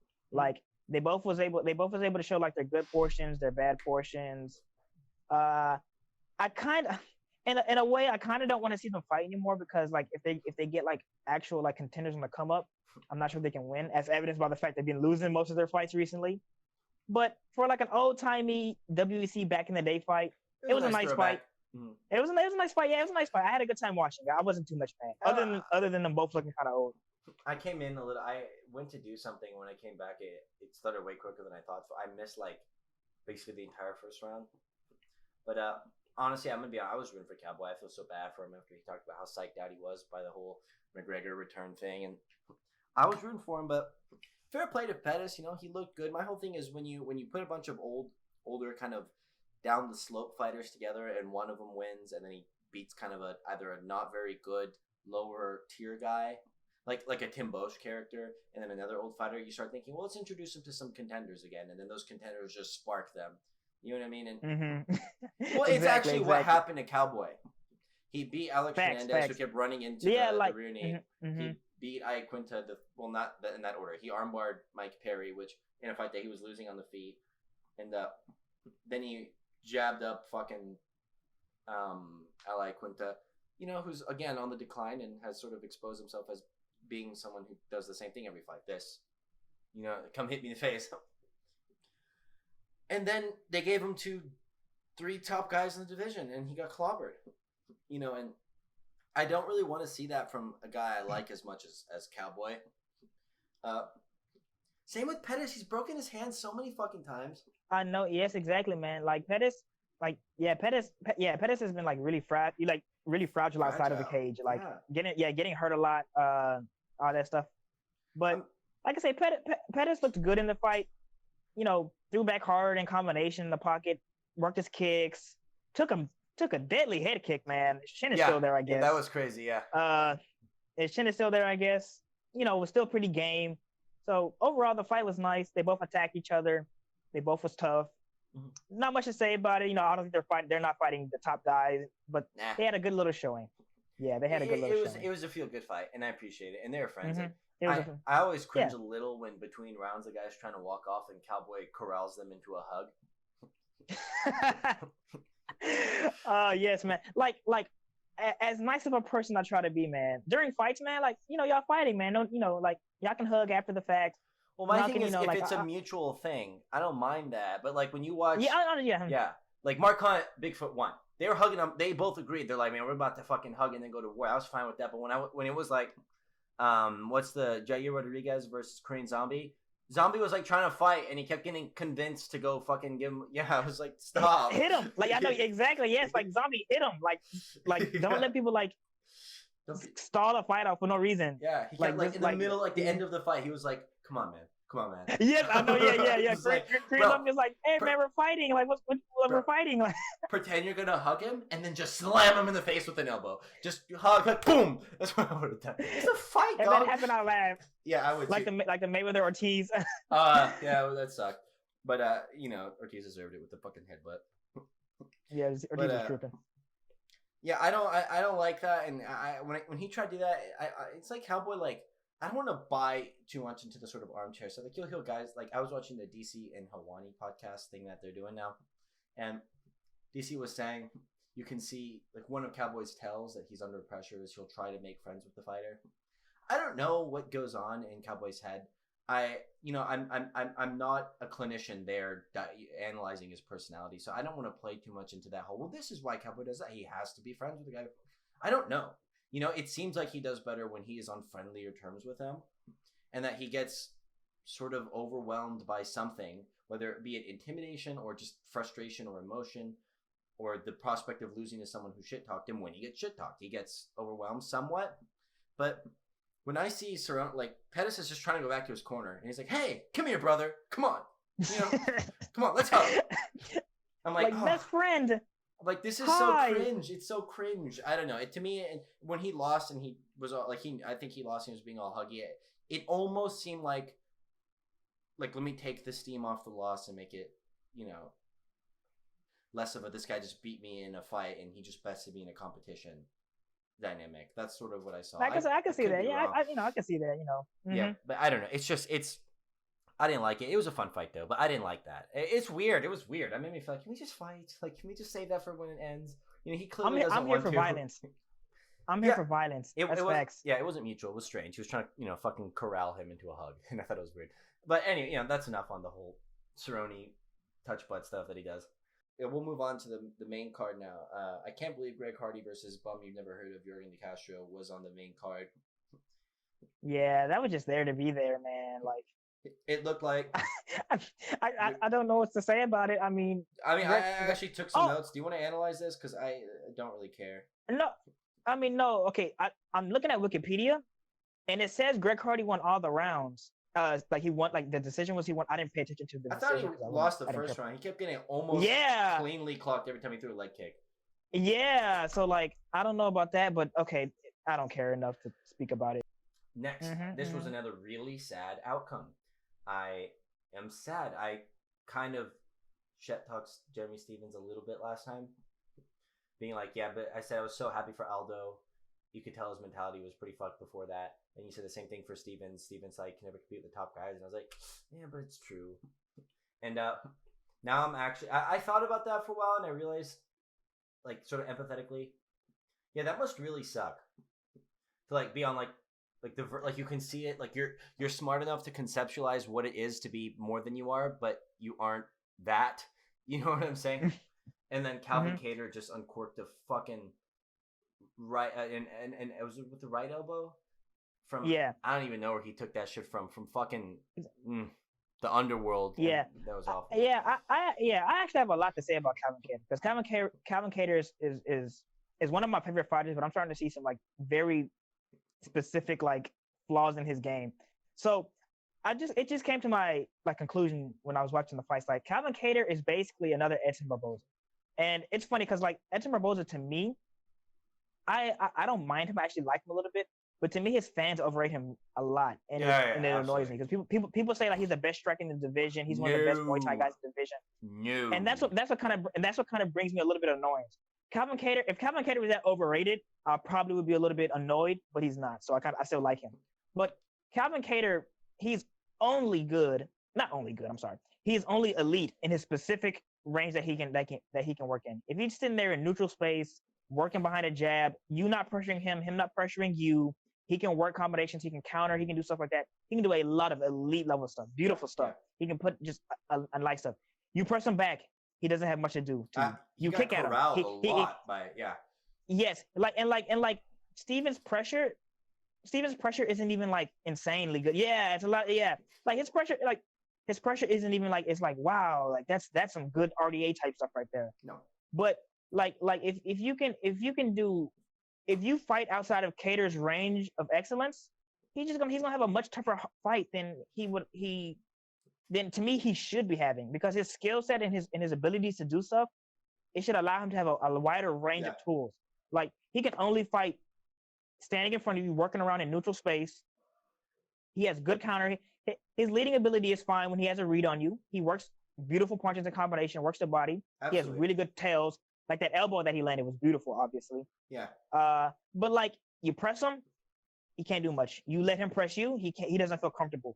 They both was able to show their good portions, their bad portions. I kind of, in a way, I kind of don't want to see them fight anymore because if they get actual contenders on the come up, I'm not sure they can win, as evidenced by the fact they've been losing most of their fights recently. But for an old timey WEC back in the day fight, it was a nice fight. Mm-hmm. It was a nice fight. Yeah, it was a nice fight. I had a good time watching it. I wasn't too much mad, other than them both looking kind of old. I came in a little. I went to do something. When I came back, it started way quicker than I thought. So I missed basically the entire first round. But honestly, I'm gonna be honest, I was rooting for Cowboy. I feel so bad for him after he talked about how psyched out he was by the whole McGregor return thing, and I was rooting for him. But fair play to Pettis. He looked good. My whole thing is when you put a bunch of older kind of down the slope fighters together, and one of them wins, and then he beats kind of either a not very good lower tier guy, like a Tim Bosch character, and then another old fighter. You start thinking, well, let's introduce him to some contenders again, and then those contenders just spark them. You know what I mean? And well, it's actually what happened to Cowboy. He beat Alex Hernandez, who kept running into the rear knee. He beat Iaquinta, not in that order. He armbarred Mike Perry, which in a fight that he was losing on the feet, and then he jabbed up fucking Iaquinta, who's again on the decline and has sort of exposed himself as being someone who does the same thing every fight. Come hit me in the face. And then they gave him to 3 top guys in the division, and he got clobbered. And I don't really want to see that from a guy I like as much as Cowboy. Same with Pettis. He's broken his hand so many fucking times. I know. Yes, exactly, man. Like Pettis, Pettis has been really fragile outside of the cage. Getting hurt a lot, all that stuff. But like I say, Pettis looked good in the fight. Threw back hard in combination in the pocket, worked his kicks, took a deadly head kick, man. His chin is still there, I guess. Yeah, that was crazy, yeah. His chin is still there, I guess. It was still pretty game. So overall, the fight was nice. They both attacked each other. They both was tough. Mm-hmm. Not much to say about it. I don't think they're not fighting the top guys, but they had a good little showing. Yeah, they had a good little showing. It was a feel-good fight, and I appreciate it. And they were friends. Mm-hmm. I always cringe a little when between rounds the guy's trying to walk off and Cowboy corrals them into a hug. Yes, man. Like as nice of a person I try to be, man. During fights, man, y'all fighting, man. Don't y'all can hug after the fact. Well, my thing is, if it's a mutual thing, I don't mind that. But when you watch, like Mark Hunt, Bigfoot won. They were hugging them. They both agreed. They're like, man, we're about to fucking hug and then go to war. I was fine with that. But when it was what's the Jair Rodriguez versus Korean Zombie? Zombie was trying to fight, and he kept getting convinced to go fucking give him. Yeah, I was like, stop, hit him. I know exactly. Yes, Zombie hit him. Don't let people stall a fight out for no reason. Yeah, he kept in the middle, the end of the fight, he was like, come on, man. Yes, I know. Yeah. Korean Zombie was like, hey, man, we're fighting. We're fighting. Pretend you're gonna hug him, and then just slam him in the face with an elbow. Just hug, boom. That's what I would have done. It's a fight, dog. And that happened out loud. Yeah, I would. The Mayweather Ortiz. Yeah, that sucked. But Ortiz deserved it with the fucking headbutt. Yeah, Ortiz was tripping. Yeah, I don't like that, and when he tried to do that, it's like Cowboy I don't want to buy too much into the sort of armchair stuff. You'll hear guys I was watching the DC and Hawani podcast thing that they're doing now, and DC was saying you can see one of Cowboy's tells that he's under pressure is he'll try to make friends with the fighter. I don't know what goes on in Cowboy's head. I'm not a clinician there analyzing his personality, so I don't want to play too much into that whole. Well, this is why Cowboy does that. He has to be friends with the guy. I don't know. It seems like he does better when he is on friendlier terms with him, and that he gets sort of overwhelmed by something, whether it be it intimidation or just frustration or emotion, or the prospect of losing to someone who shit-talked him. When he gets shit-talked, he gets overwhelmed somewhat. But when I see Pettis is just trying to go back to his corner, and he's like, hey, come here, brother. Come on. Come on, let's hug. I'm like best friend. This is so cringe. It's so cringe. I don't know. To me, when he lost and he was I think he lost and he was being all huggy. It almost seemed like let me take the steam off the loss and make it, less of a this guy just beat me in a fight and he just bested me in a competition dynamic. That's sort of what I saw. I can see that. Yeah, I can see that. Mm-hmm. Yeah, but I don't know. It's. I didn't like it. It was a fun fight, though, but I didn't like that. It's weird. It was weird. It made me feel can we just fight? Can we just save that for when it ends? He clearly doesn't want to. I'm here for violence. I'm here for violence. That's facts. Yeah, it wasn't mutual. It was strange. He was trying to, fucking corral him into a hug, and I thought it was weird. But anyway, that's enough on the whole Cerrone touch butt stuff that he does. Yeah, we'll move on to the main card now. I can't believe Greg Hardy versus bum you've never heard of Yorgan De Castro was on the main card. Yeah, that was just there to be there, man. It looked like I don't know what to say about it. I I actually took some notes. Do you want to analyze this? Because I don't really care. No. Okay, I'm looking at Wikipedia, and it says Greg Hardy won all the rounds. like he won. Like the decision was he won. I didn't pay attention to the I decision. thought he lost the first round. He kept getting almost cleanly clocked every time he threw a leg kick. Yeah, so like I don't know about that, but okay, I don't care enough to speak about it. Next, this was another really sad outcome. I am sad. I kind of shit talked Jeremy Stevens a little bit last time, being like, yeah, but I said I was so happy for Aldo. You could tell his mentality was pretty fucked before that. And you said the same thing for Stevens. Stevens like can never compete with the top guys, and I was like, yeah, but it's true. And now I'm actually I thought about that for a while, and I realized, like, sort of empathetically, yeah, that must really suck to like be on like you can see it, like you're smart enough to conceptualize what it is to be more than you are, but you aren't that. You know what I'm saying? And then Calvin Kattar just uncorked a fucking right and it was with the right elbow from I don't even know where he took that shit from fucking the underworld. Yeah, that was awful. I actually have a lot to say about Calvin Kattar, because Calvin Kattar is one of my favorite fighters, but I'm starting to see some like very specific like flaws in his game. So it just came to my like conclusion when I was watching the fights. Like Calvin Kattar is basically another Edson Barboza, and it's funny because like Edson Barboza, to me, I don't mind him. I actually like him a little bit, but to me, his fans overrate him a lot, and it annoys me because people say like he's the best striker in the division. He's one of the best Muay Thai guys in the division. And that's what kind of brings me a little bit of annoyance. If Calvin Kattar was that overrated, I probably would be a little bit annoyed, but he's not. So I still like him. But Calvin Kattar, he's only good. Not only good. I'm sorry. He is only elite in his specific range that he can work in. If he's sitting there in neutral space, working behind a jab, you not pressuring him not pressuring you, he can work combinations. He can counter. He can do stuff like that. He can do a lot of elite level stuff, beautiful stuff. He can put just a light stuff. You press him back, he doesn't have much to do. You kick at him. Yes, like Stevens' pressure isn't even like insanely good. Yeah, it's a lot. Yeah, like his pressure isn't even like, it's like, wow, like that's some good RDA type stuff right there. No, but like if you fight outside of Kattar's range of excellence, he's gonna have a much tougher fight than to me he should be having, because his skill set and his abilities to do stuff, it should allow him to have a wider range of tools. Like he can only fight standing in front of you, working around in neutral space. He has good counter. His leading ability is fine when he has a read on you. He works beautiful punches and combination, works the body. Absolutely. He has really good tails. Like that elbow that he landed was beautiful, obviously. Yeah. But like you press him, he can't do much. You let him press you, he doesn't feel comfortable.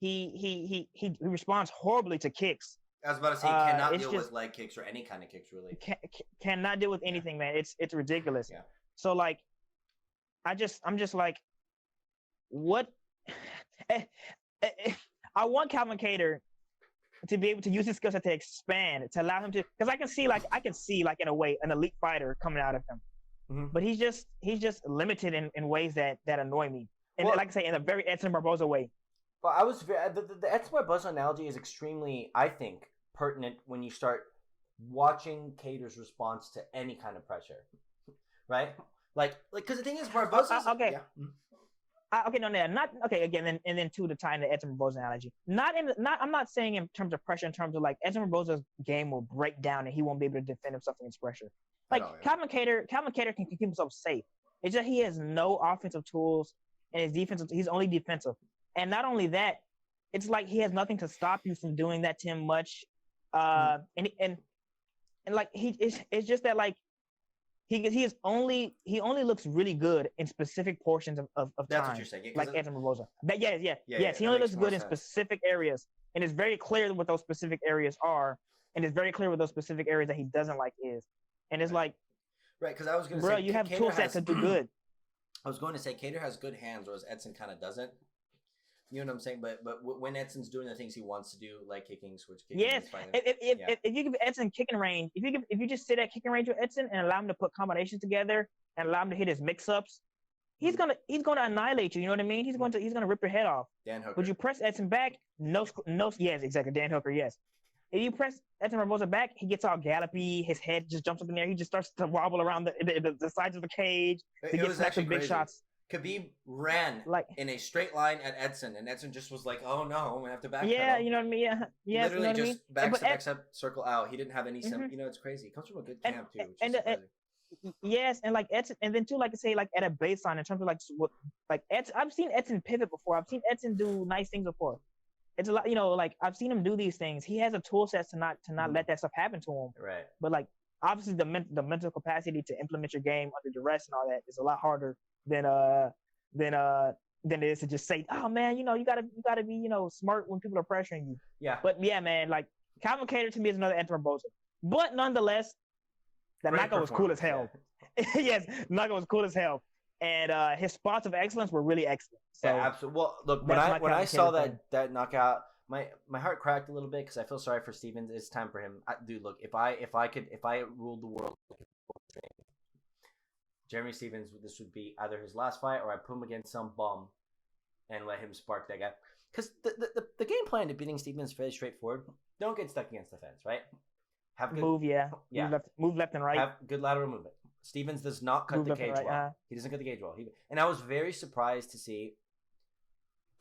He responds horribly to kicks. I was about to say, he cannot deal with leg kicks or any kind of kicks, really. Cannot deal with anything, man. It's ridiculous. Yeah. So like, I'm just like, what? I want Calvin Kattar to be able to use his skill set to expand, to allow him to, because I can see in a way an elite fighter coming out of him, but he's just limited in ways that annoy me, and like I say, in a very Edson Barboza way. Well, the Edson Barboza analogy is extremely, I think, pertinent when you start watching Kattar's response to any kind of pressure, right? Like, because the thing is, Barboza's okay. Yeah. Again, and then to tie in the Edson Barboza analogy. I'm not saying in terms of pressure, in terms of like Edson Barboza's game will break down and he won't be able to defend himself against pressure. Like Calvin Kattar can keep himself safe. It's just he has no offensive tools, and his defensive, he's only defensive. And not only that, it's like he has nothing to stop you from doing that to him much. And like it's just that like he only looks really good in specific portions of That's time. What you're saying. Like Edson Barboza. Yes, he only looks good in specific areas, and it's very clear what those specific areas are, and it's very clear what those specific areas that he doesn't like is. And it's like, right, because I was going to say, bro, you have tool sets to do good. I was going to say Kattar has good hands, whereas Edson kind of doesn't. You know what I'm saying? But when Edson's doing the things he wants to do, like kicking, switch kicking, yes. If you give Edson kicking range, if you just sit at kicking range with Edson and allow him to put combinations together and allow him to hit his mix-ups, he's gonna annihilate you. You know what I mean? He's gonna rip your head off. Dan Hooker. Would you press Edson back? No. Yes, exactly. Dan Hooker. Yes. If you press Edson Barboza back, he gets all gallopy. His head just jumps up in the air. He just starts to wobble around the sides of the cage to get some big shots. Khabib ran Like, in a straight line at Edson, and Edson just was like, "Oh no, I'm gonna have to backpedal." yeah, you know what I mean. Yeah, yes, Literally you know what I mean. just back But step, back step, circle out. He didn't have any. mhm. You know, it's crazy. He comes from a good and camp too, which is and surprising. yes, and like Edson, and then too, like I say, like at a baseline in terms of like what, like Edson, I've seen Edson pivot before. I've seen Edson do nice things before. It's a lot, you know, like I've seen him do these things. He has a tool set to not let that stuff happen to him. Right. But like obviously the mental capacity to implement your game under duress and all that is a lot harder than it is to just say, oh man, you know, you gotta be, you know, smart when people are pressuring you. Yeah. But yeah, man, like Calvin Kattar to me is another Anthony Barboza. But nonetheless, the knockout was cool as hell. Yeah. Yes, knockout was cool as hell. And his spots of excellence were really excellent. So yeah, absolutely. Well, look, when I saw that knockout, my heart cracked a little bit because I feel sorry for Stevens. It's time for him. Dude, look, if I ruled the world, Jeremy Stevens, this would be either his last fight or I put him against some bum and let him spark that guy. Because the game plan to beating Stevens is fairly straightforward. Don't get stuck against the fence, right? Have good move, move left and right. Have good lateral movement. Stevens does not cut the cage well. He doesn't cut the cage well. And I was very surprised to see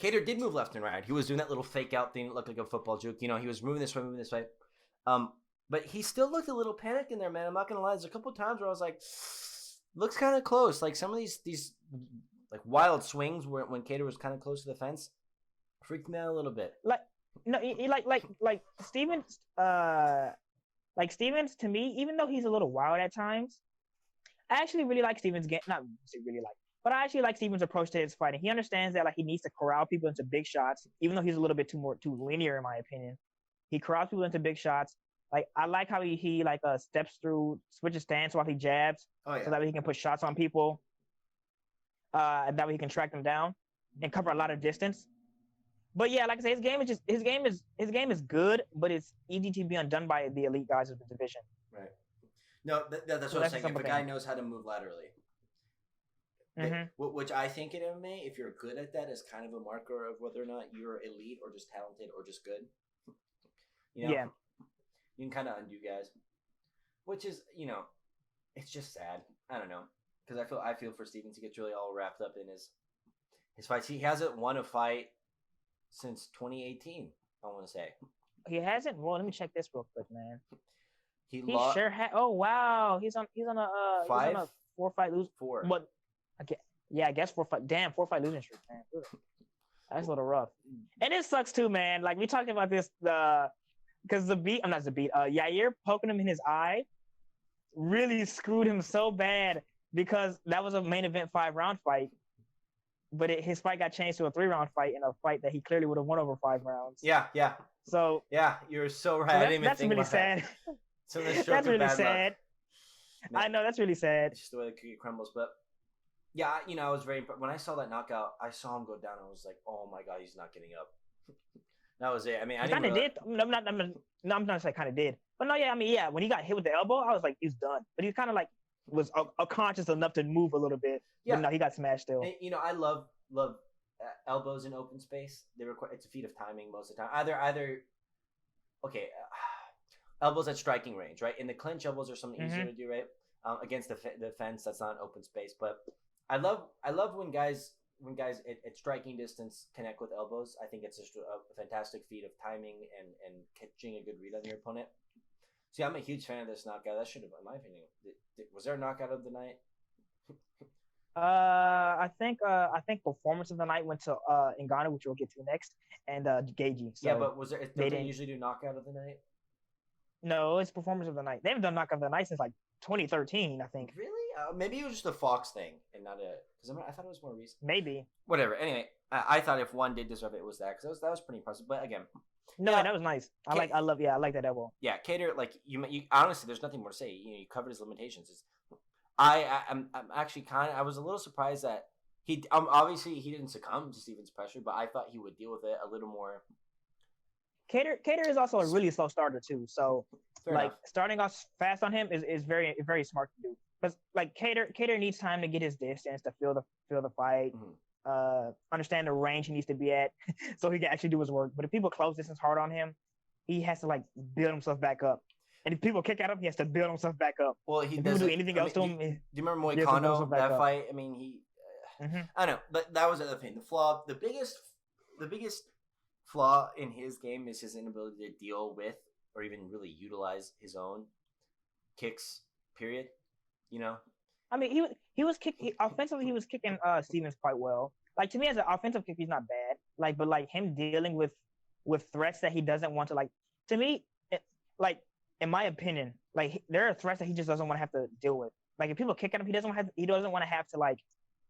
Kattar did move left and right. He was doing that little fake out thing that looked like a football juke. You know, he was moving this way. But he still looked a little panicked in there, man. I'm not gonna lie. There's a couple times where I was like, looks kind of close. Like some of these like wild swings where when Kattar was kind of close to the fence, freaked me out a little bit. Like no, like Stevens. Like Stevens to me, even though he's a little wild at times, I actually really like Stevens' game. Not really like, but I actually like Stevens' approach to his fighting. He understands that like he needs to corral people into big shots, even though he's a little bit too linear in my opinion. He corrals people into big shots. Like I like how he steps through, switches stance while he jabs, so that way he can put shots on people. And that way he can track them down and cover a lot of distance. But yeah, like I say, his game is good, but it's easy to be undone by the elite guys of the division. Right. No, that's what I'm saying. If a guy knows how to move laterally, which I think in MMA, if you're good at that, is kind of a marker of whether or not you're elite or just talented or just good. You know, you can kind of undo guys, which is, you know, it's just sad. I don't know, because I feel for Stevens. He gets really all wrapped up in his fights. He hasn't won a fight since 2018, I want to say. He hasn't. Well, let me check this real quick, man. He sure had. Oh wow, he's on a 4-fight lose. 4. But I guess 4-fight. Damn, 4-fight losing streak, man. That's a little rough. And it sucks too, man. Like we talked about this, because Yair poking him in his eye really screwed him so bad because that was a main event 5-round fight. But his fight got changed to a 3-round fight in a fight that he clearly would have won over 5 rounds. Yeah. So yeah, you're so right. So that's really sad. So that's really sad. I know that's really sad. It's just the way the cookie crumbles. But yeah, you know, I was very when I saw that knockout. I saw him go down. I was like, oh my god, he's not getting up. That was it. I mean, I kind of did. I'm not saying kind of did. But no, yeah, I mean, yeah, when he got hit with the elbow, I was like, he's done. But he kind of like was conscious enough to move a little bit. Yeah. But no, he got smashed still. And, you know, I love elbows in open space. It's a feat of timing most of the time. Either elbows at striking range, right? In the clinch, elbows are something easier to do, right? Against the fence, that's not an open space. But I love when guys at striking distance connect with elbows. I think it's just a fantastic feat of timing and catching a good read on your opponent. See, I'm a huge fan of this knockout. That should have, in my opinion, was there a knockout of the night? I think performance of the night went to Ngannou, which we'll get to next, and Gaethje. So yeah, but was there? Don't they usually do knockout of the night? No, it's performance of the night. They haven't done knockout of the night since like 2013, I think. Really? Maybe it was just a Fox thing and not a. Because I thought it was more recent. Maybe. Whatever. Anyway, I thought if one did deserve it, it was that because that was pretty impressive. But again. No, that was nice. I like that elbow. Yeah, Kattar, like you honestly, there's nothing more to say. You know, you covered his limitations. I'm actually I was a little surprised that he obviously he didn't succumb to Stevens' pressure, but I thought he would deal with it a little more. Kattar is also a really slow starter too, so Fair enough. Starting off fast on him is very very smart to do. Because like Kattar needs time to get his distance to feel the fight. Mm-hmm. Understand the range he needs to be at so he can actually do his work. But if people close distance hard on him, he has to like build himself back up. And if people kick at him, he has to build himself back up. Well, he doesn't do anything else to him. Do you remember Moicano, that fight? I mean, I know, but that was the other thing. The biggest flaw in his game is his inability to deal with or even really utilize his own kicks. Period. You know. I mean, he was offensively. He was kicking Stevens quite well. Like to me, as an offensive kick, he's not bad. Like, but like him dealing with threats that he doesn't want to like. To me, like in my opinion, like there are threats that he just doesn't want to have to deal with. Like if people kick at him, he doesn't want to have to like.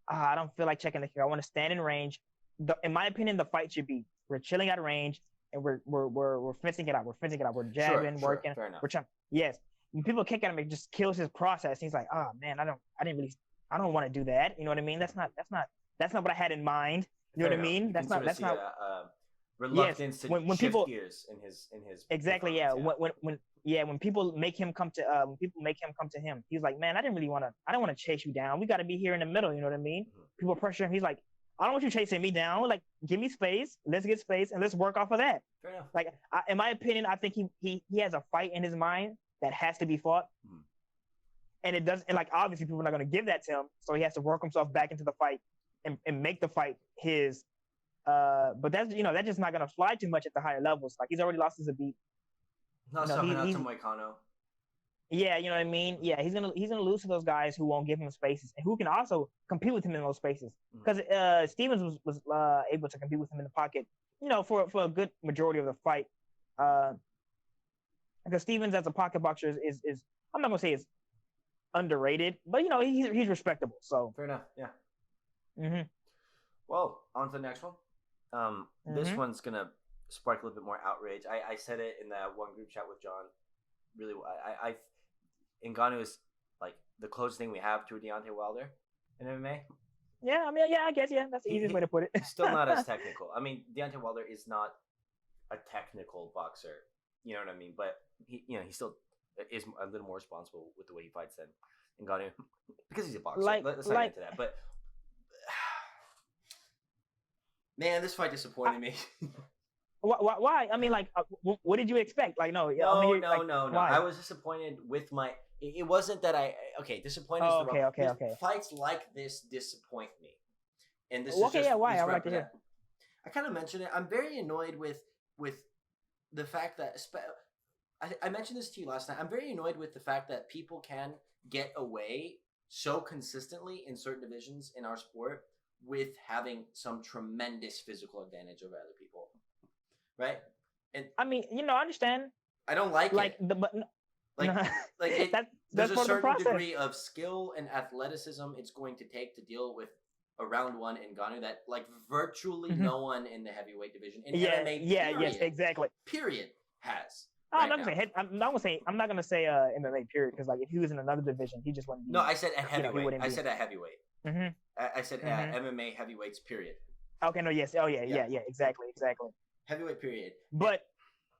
I don't feel like checking the kick. I want to stand in range. In my opinion, the fight should be we're chilling at range and we're fencing it out. We're fencing it out. We're jabbing, working. We're trying. Yes. When people kick at him, it just kills his process. He's like, oh man, I don't want to do that. You know what I mean? That's not what I had in mind. You know what I mean? That's not reluctance to when shift people, gears in his exactly. Yeah. When people make him come to him, he's like, man, I don't want to chase you down. We got to be here in the middle. You know what I mean? Mm-hmm. People pressure him. He's like, I don't want you chasing me down. Like, give me space. Let's get space and let's work off of that. Fair enough. Like, in my opinion, I think he has a fight in his mind that has to be fought. Mm-hmm. And it does, and like obviously people are not going to give that to him, so he has to work himself back into the fight and make the fight his. But that's that's just not going to fly too much at the higher levels. Like he's already lost his beat. Not he's to Moicano. Yeah, you know what I mean. Yeah, he's gonna lose to those guys who won't give him spaces and who can also compete with him in those spaces. Because Stevens was able to compete with him in the pocket, for a good majority of the fight. Because Stevens as a pocket boxer is I'm not gonna say is underrated, but he's respectable. So fair enough. Yeah. Mm-hmm. Well, on to the next one. This one's gonna spark a little bit more outrage. I said it in that one group chat with John. Really, I Ngannou is like the closest thing we have to a Deontay Wilder in MMA. Yeah, I mean, I guess that's the easiest way to put it. Still not as technical. I mean, Deontay Wilder is not a technical boxer. You know what I mean? But he still is a little more responsible with the way he fights than Ngannou because he's a boxer. Let's not get into that. But man, this fight disappointed me. Why? I mean, like, what did you expect? Like, no. No. I was disappointed with my. It wasn't that disappointed. Oh, okay. Fights like this disappoint me, and this is just why? I would like to hear. I kind of mentioned it. I'm very annoyed with the fact that I mentioned this to you last night. I'm very annoyed with the fact that people can get away so consistently in certain divisions in our sport with having some tremendous physical advantage over other people. Right, and I mean, I understand. I don't like it. There's a certain degree of skill and athleticism it's going to take to deal with a round one Ngannou that virtually no one in the heavyweight division in MMA. Yes, exactly. Period has. I'm not gonna say MMA period because like if he was in another division, he just wouldn't. No, I said at heavyweight. I said at heavyweight. I said at MMA heavyweights. Period. Okay. No. Yes. Oh yeah. Exactly. Heavyweight period. But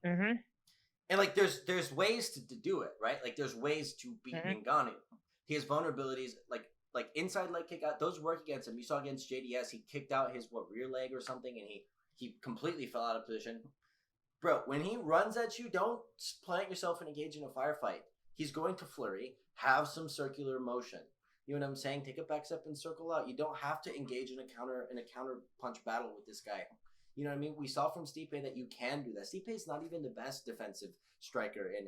and there's ways to do it, right? Like there's ways to beat Ngannou. He has vulnerabilities like inside leg kick out. Those work against him. You saw against JDS, he kicked out his rear leg or something, and he completely fell out of position. Bro, when he runs at you, don't plant yourself and engage in a firefight. He's going to flurry, have some circular motion. You know what I'm saying? Take a back step and circle out. You don't have to engage in a counter punch battle with this guy. You know what I mean? We saw from Stipe that you can do that. Stipe is not even the best defensive striker in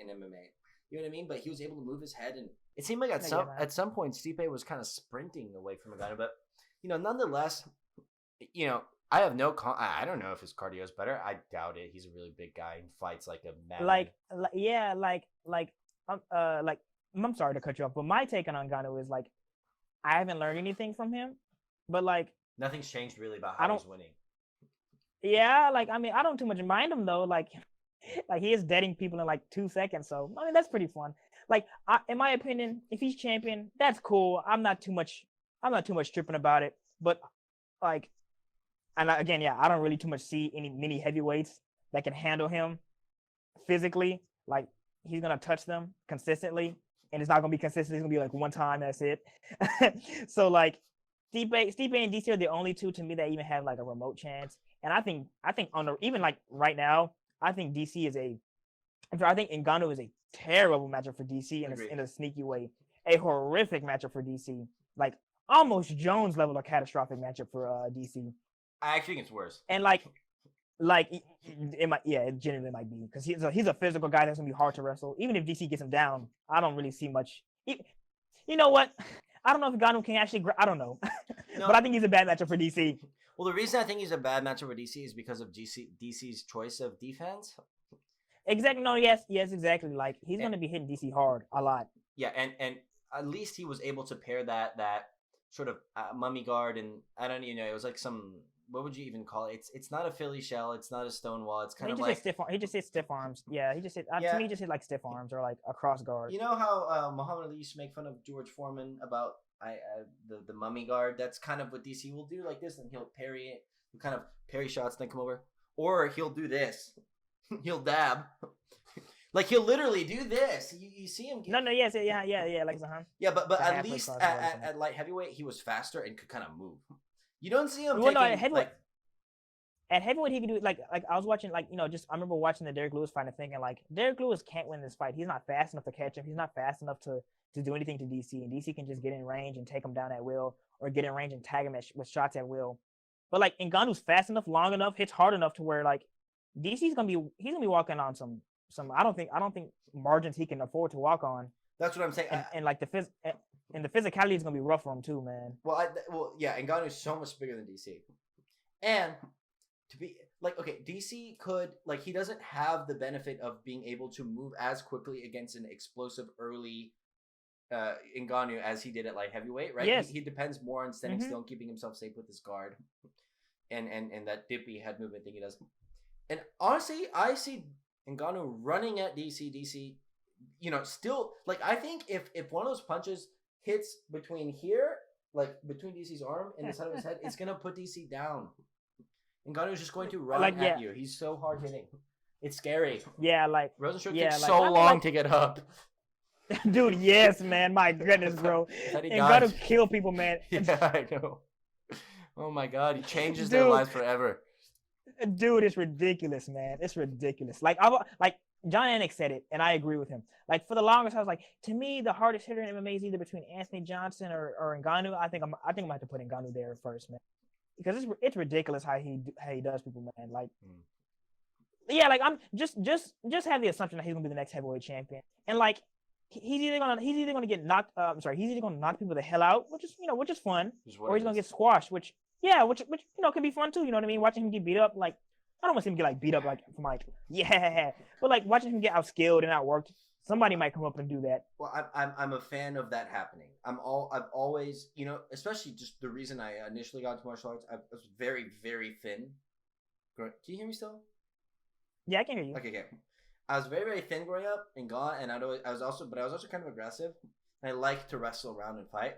MMA. You know what I mean? But he was able to move his head, and it seemed like at some point Stipe was kind of sprinting away from Ngannou. But nonetheless, I have I don't know if his cardio is better. I doubt it. He's a really big guy and fights like a madman. I'm sorry to cut you off, but my take on Ngannou is like I haven't learned anything from him, but like nothing's changed really about how he's winning. Yeah, I mean, I don't too much mind him though. Like he is deading people in 2 seconds. So I mean, that's pretty fun. In my opinion, if he's champion, that's cool. I'm not too much tripping about it. But I don't really too much see any mini heavyweights that can handle him physically. Like he's gonna touch them consistently, and it's not gonna be consistent. It's gonna be one time. That's it. So Stipe and DC are the only two to me that even have a remote chance. And I think right now, I think DC is I think Ngannou is a terrible matchup for DC in a sneaky way. A horrific matchup for DC. almost Jones level of catastrophic matchup for DC. I actually think it's worse. And it might, yeah, it genuinely might be because he's a physical guy that's gonna be hard to wrestle. Even if DC gets him down, I don't really see much. You know what? I don't know if Ngannou can actually. I don't know, No. but I think he's a bad matchup for DC. Well, the reason I think he's a bad matchup for DC is because of DC's choice of defense. Exactly. No. Yes. Exactly. Like he's gonna be hitting DC hard a lot. Yeah, and at least he was able to pair that sort of mummy guard, and I don't even know. It was like some. What would you even call it? It's not a Philly shell. It's not a Stonewall. It's kind of like he just hit stiff arms. Yeah, he just hit. To me, he just hit like stiff arms or like a cross guard. You know how Muhammad Ali used to make fun of George Foreman about the mummy guard? That's kind of what DC will do, like this, and he'll parry it. He'll kind of parry shots, then come over, or he'll do this. He'll dab. Like he'll literally do this. You see him. No, yes, yeah, like Yeah, but at least at light heavyweight, he was faster and could kind of move. You don't see him. Well, no, at heavyweight he can do like I was watching I remember watching the Derrick Lewis fight and thinking like Derrick Lewis can't win this fight. He's not fast enough to catch him. He's not fast enough to do anything to DC, and DC can just get in range and take him down at will, or get in range and tag him with shots at will. But like Ngannou's fast enough, long enough, hits hard enough to where like he's gonna be walking on some I don't think margins he can afford to walk on. That's what I'm saying. And like the physicality is gonna be rough for him too, man. Well, yeah, Ngannou's so much bigger than DC, and to be like, okay, DC could like he doesn't have the benefit of being able to move as quickly against an explosive early Ngannou as he did at light heavyweight, right? Yes. He depends more on standing still and keeping himself safe with his guard, and that dippy head movement thing he does. And honestly, I see Ngannou running at DC, still like I think if one of those punches hits between here, like between DC's arm and the side of his head, it's gonna put DC down. Ngannou's just going to run at you. He's so hard hitting. It's scary. Yeah, like Rosenstruck takes so long to get up. Dude, yes, man. My goodness, bro. Ngannou kill people, man. Yeah, I know. Oh my God, he changes their lives forever. Dude, it's ridiculous, man. It's ridiculous. Like John Anik said it, and I agree with him. Like for the longest, I was like, to me, the hardest hitter in MMA is either between Anthony Johnson or Ngannou. I think I'm gonna have to put Ngannou there first, man, because it's ridiculous how he does people, man. Like, yeah, like I'm just have the assumption that he's gonna be the next heavyweight champion, and like he's either gonna get knocked. He's either gonna knock people the hell out, which is fun, or he's gonna get squashed, which could be fun too. You know what I mean? Watching him get beat up, like I don't want to see him get like beat up like from like but like watching him get outskilled and outworked. Somebody might come up and do that. Well, I'm a fan of that happening. I've always, especially just the reason I initially got into martial arts. I was very, very thin. Can you hear me still? Yeah, I can hear you. Okay. I was very, very thin growing up and I was also kind of aggressive. And I liked to wrestle around and fight.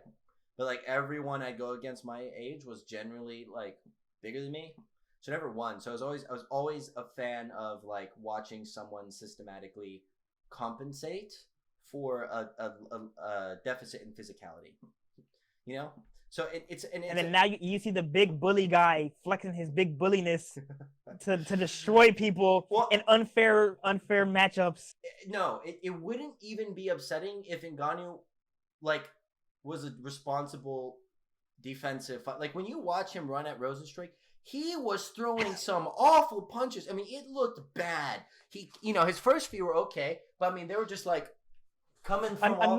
But like everyone I'd go against my age was generally like bigger than me. So I never won. So I was always a fan of like watching someone systematically compensate for a deficit in physicality, so and then now you see the big bully guy flexing his big bulliness to destroy people in unfair matchups. No, it wouldn't even be upsetting if Ngannou like was a responsible defensive fight. Like when you watch him run at Rosenstruck, he was throwing some awful punches. I mean, it looked bad. He, his first few were okay, but I mean, they were just like coming from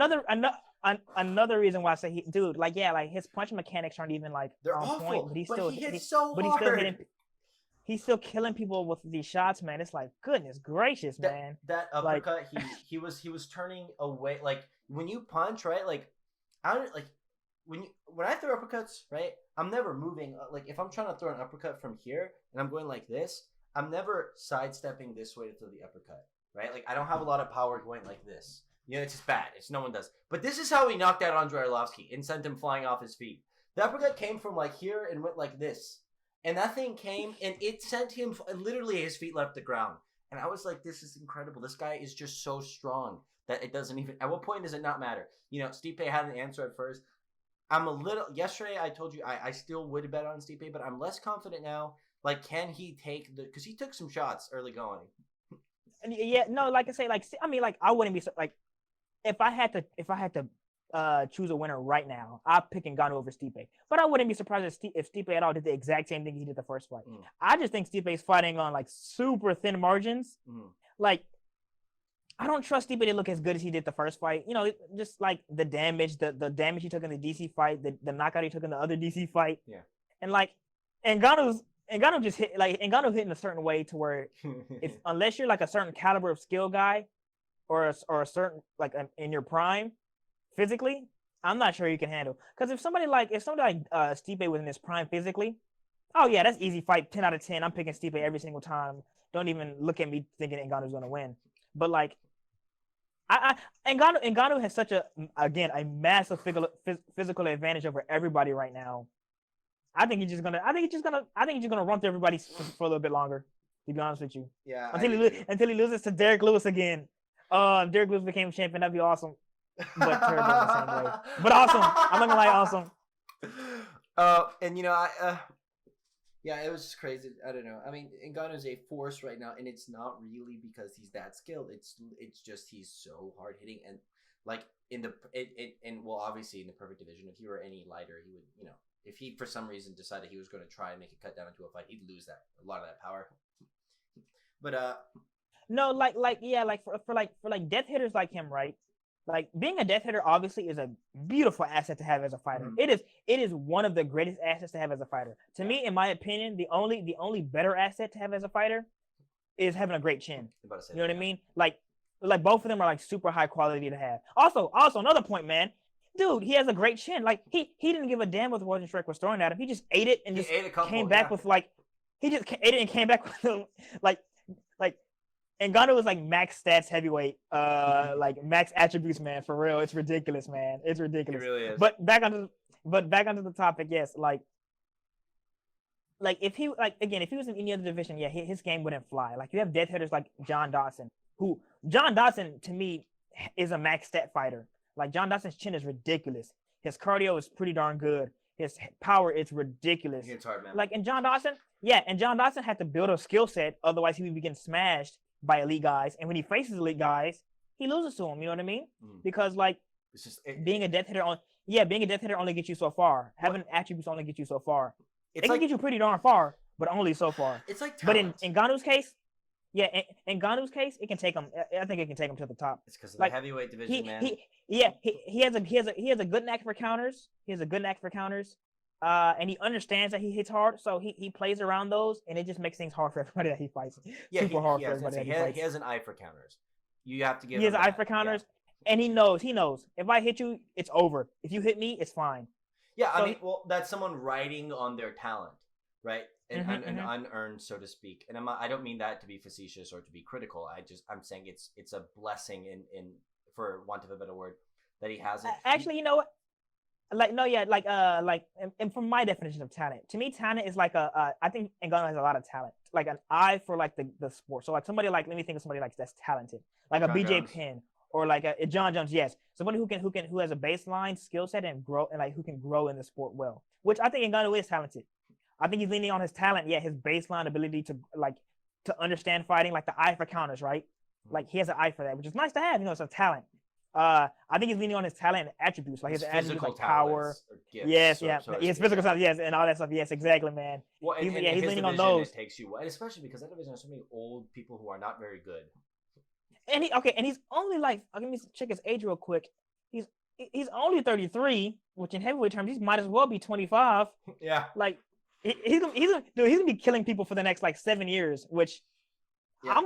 another reason why I say his punch mechanics aren't even like they're on awful. point, but he hits so hard. He's still killing people with these shots, man. It's like goodness gracious, man. That uppercut, he was turning away. Like when you punch, right? Like I don't like. When I throw uppercuts, right, I'm never moving. Like, if I'm trying to throw an uppercut from here and I'm going like this, I'm never sidestepping this way to throw the uppercut, right? Like, I don't have a lot of power going like this. It's just bad. No one does. But this is how he knocked out Andrei Arlovski and sent him flying off his feet. The uppercut came from, like, here and went like this. And that thing came, and it sent him, literally his feet left the ground. And I was like, this is incredible. This guy is just so strong that it doesn't even, at what point does it not matter? Stipe had an answer at first. Yesterday I told you I still would bet on Stipe, but I'm less confident now. Like, can he take because he took some shots early going. Yeah, no, like I say, like, I mean, like, I wouldn't be like, if I had to choose a winner right now, I'm picking Ngannou over Stipe. But I wouldn't be surprised if Stipe at all did the exact same thing he did the first fight. I just think Stipe's fighting on like super thin margins. Like, I don't trust Stipe to look as good as he did the first fight. You know, just like the damage he took in the DC fight, the knockout he took in the other DC fight. Yeah. And like, Ngannou just hit Ngannou hit in a certain way to where unless you're like a certain caliber of skill guy, or a certain like in your prime, physically, I'm not sure you can handle. Because if somebody like Stipe was in his prime physically, oh yeah, that's easy fight, 10 out of 10. I'm picking Stipe every single time. Don't even look at me thinking Ngannou's gonna win. But like, Ngannou has such a massive physical advantage over everybody right now. I think he's just gonna run through everybody for a little bit longer. To be honest with you, yeah. Until he loses to Derek Lewis again. If Derek Lewis became champion, that'd be awesome. But terrible in the same way. But awesome. I'm not gonna lie, awesome. And yeah, it was just crazy. I don't know. I mean, Ngannou's a force right now, and it's not really because he's that skilled. It's just he's so hard hitting, and like well, obviously in the perfect division, if he were any lighter, he would, you know, if he for some reason decided he was going to try and make it cut down into a fight, he'd lose a lot of that power. But no, for death hitters like him, right? Like, being a death hitter obviously is a beautiful asset to have as a fighter. It is one of the greatest assets to have as a fighter. To me, in my opinion, the only better asset to have as a fighter is having a great chin. You know what I mean? Like both of them are like super high quality to have. Also another point, man. Dude, he has a great chin. Like, he didn't give a damn what the Rosenstruck was throwing at him. He just ate it and came back with like, he just ate it and came back with like. Ngannou was like max stats heavyweight, like max attributes, man. For real, it's ridiculous, man. It's ridiculous. It really is. But back onto the topic, yes. Like if he was in any other division, yeah, his game wouldn't fly. Like, you have death hitters like John Dawson, to me is a max stat fighter. Like, John Dawson's chin is ridiculous. His cardio is pretty darn good. His power is ridiculous. It's hard, man. Like, and John Dawson had to build a skill set, otherwise he would be getting smashed by elite guys, and when he faces elite guys, he loses to them. You know what I mean? Because like, it's just being a death hitter only gets you so far. Having attributes only get you so far. It can get you pretty darn far, but only so far. It's like talent. But in Ngannou's case, in Ngannou's case, it can take him. I think it can take him to the top. It's because of the heavyweight division, man. He has a good knack for counters. And he understands that he hits hard, so he plays around those, and it just makes things hard for everybody that he fights. Super hard for everybody that he fights. He has an eye for counters. You have to give him He has an eye for counters, and he knows. If I hit you, it's over. If you hit me, it's fine. Yeah, so, I mean, well, that's someone riding on their talent, right? And unearned, so to speak. And I don't mean that to be facetious or to be critical. I'm saying it's a blessing in for want of a better word, that he has it. Actually, you know what? And from my definition of talent, to me, talent is like I think Ngannou has a lot of talent, like an eye for like the sport. So like somebody like, let me think of somebody like that's talented, like a BJ Penn or like a John Jones. Yes, somebody who has a baseline skill set and grow, and like who can grow in the sport well. Which I think Ngannou is talented. I think he's leaning on his talent, his baseline ability to understand fighting, like the eye for counters, right? Like, he has an eye for that, which is nice to have. You know, it's a talent. I think he's leaning on his talent and attributes, like his attributes, like power. Yes, his physical talent, yes, and all that stuff. Yes, exactly, man. Well, he's leaning on those. It takes you, and especially because that division has so many old people who are not very good. And he's only like, let me check his age real quick. He's only 33, which in heavyweight terms, he might as well be 25. Yeah. Like, he's gonna be killing people for the next like 7 years, which I'm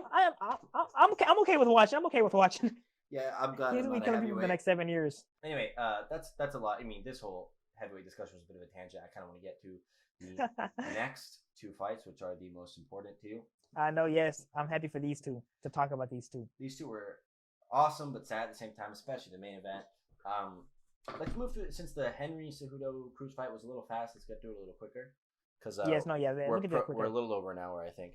okay with watching. Yeah, I'm glad. He's gonna be killing people for the next 7 years. Anyway, that's a lot. I mean, this whole heavyweight discussion was a bit of a tangent. I kind of want to get to the next two fights, which are the most important to you. I know. Yes, I'm happy for these two to talk about these two. These two were awesome, but sad at the same time, especially the main event. Let's move to it, since the Henry Cejudo Cruz fight was a little fast. Let's get through it a little quicker. Because we're a little over an hour, I think.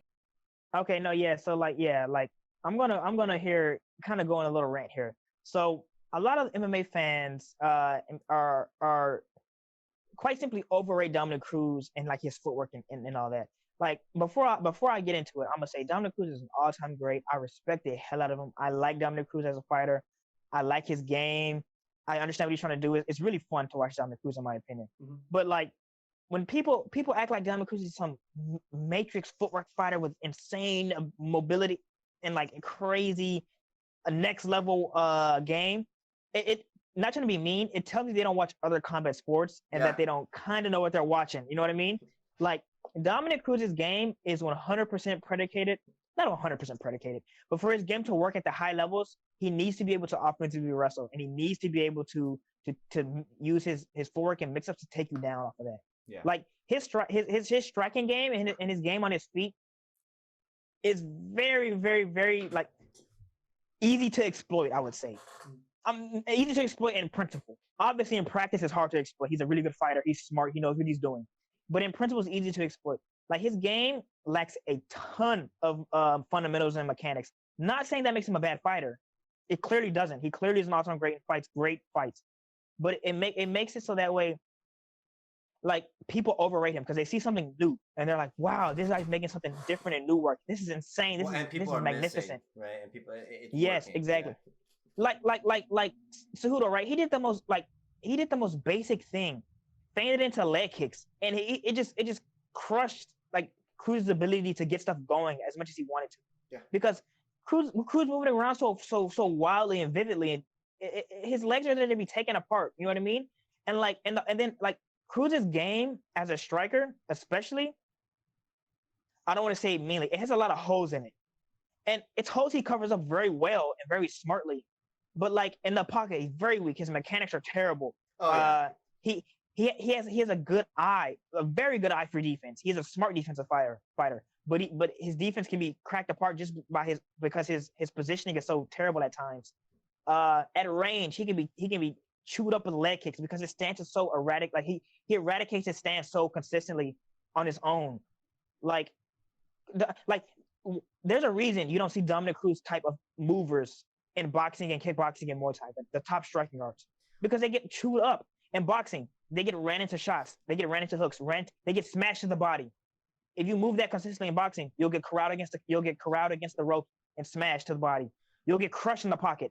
Okay, no, yeah. So I'm gonna here kind of go on a little rant here. So a lot of MMA fans are quite simply overrate Dominick Cruz and like his footwork and all that. Like, before I get into it, I'm gonna say Dominick Cruz is an all-time great. I respect the hell out of him. I like Dominick Cruz as a fighter. I like his game. I understand what he's trying to do. It's really fun to watch Dominic Cruz, in my opinion. Mm-hmm. But like when people act like Dominic Cruz is some matrix footwork fighter with insane mobility and like crazy next level game, it not trying to be mean. It tells me they don't watch other combat sports and that they don't kind of know what they're watching. You know what I mean? Like Dominic Cruz's game is 100% predicated, not 100% predicated, but for his game to work at the high levels, he needs to be able to offensively wrestle, and he needs to be able to use his footwork and mix-ups to take you down off of that. Yeah. Like his striking game and his game on his feet is very, very, very like easy to exploit, I would say. Easy to exploit in principle. Obviously, in practice, it's hard to exploit. He's a really good fighter. He's smart. He knows what he's doing. But in principle, it's easy to exploit. Like his game lacks a ton of fundamentals and mechanics. Not saying that makes him a bad fighter. It clearly doesn't. He clearly is an all-time great fights. But it makes it so that way, like people overrate him because they see something new and they're like, "Wow, this guy's making something different and new work. This is insane. This is magnificent." Missing, right? And people, yes, working. Exactly. Yeah. Like Cejudo, right? He did the most basic thing, feinted into leg kicks, and it just crushed like Cruz's ability to get stuff going as much as he wanted to. Yeah. Because Cruz moving around so wildly and vividly, and his legs are there to be taken apart. You know what I mean? And then Cruz's game as a striker, especially, I don't want to say meanly, it has a lot of holes in it, and it's holes he covers up very well and very smartly. But like in the pocket, he's very weak. His mechanics are terrible. Oh, yeah. He has a good eye, a very good eye for defense. He's a smart defensive fighter. But his defense can be cracked apart just because his positioning is so terrible at times. At range, he can be chewed up with leg kicks because his stance is so erratic. Like he eradicates his stance so consistently on his own. Like there's a reason you don't see Dominic Cruz type of movers in boxing and kickboxing and Muay Thai, the top striking arts, because they get chewed up. In boxing, they get ran into shots, they get ran into hooks, they get smashed to the body. If you move that consistently in boxing, you'll get corralled against the rope and smashed to the body. You'll get crushed in the pocket.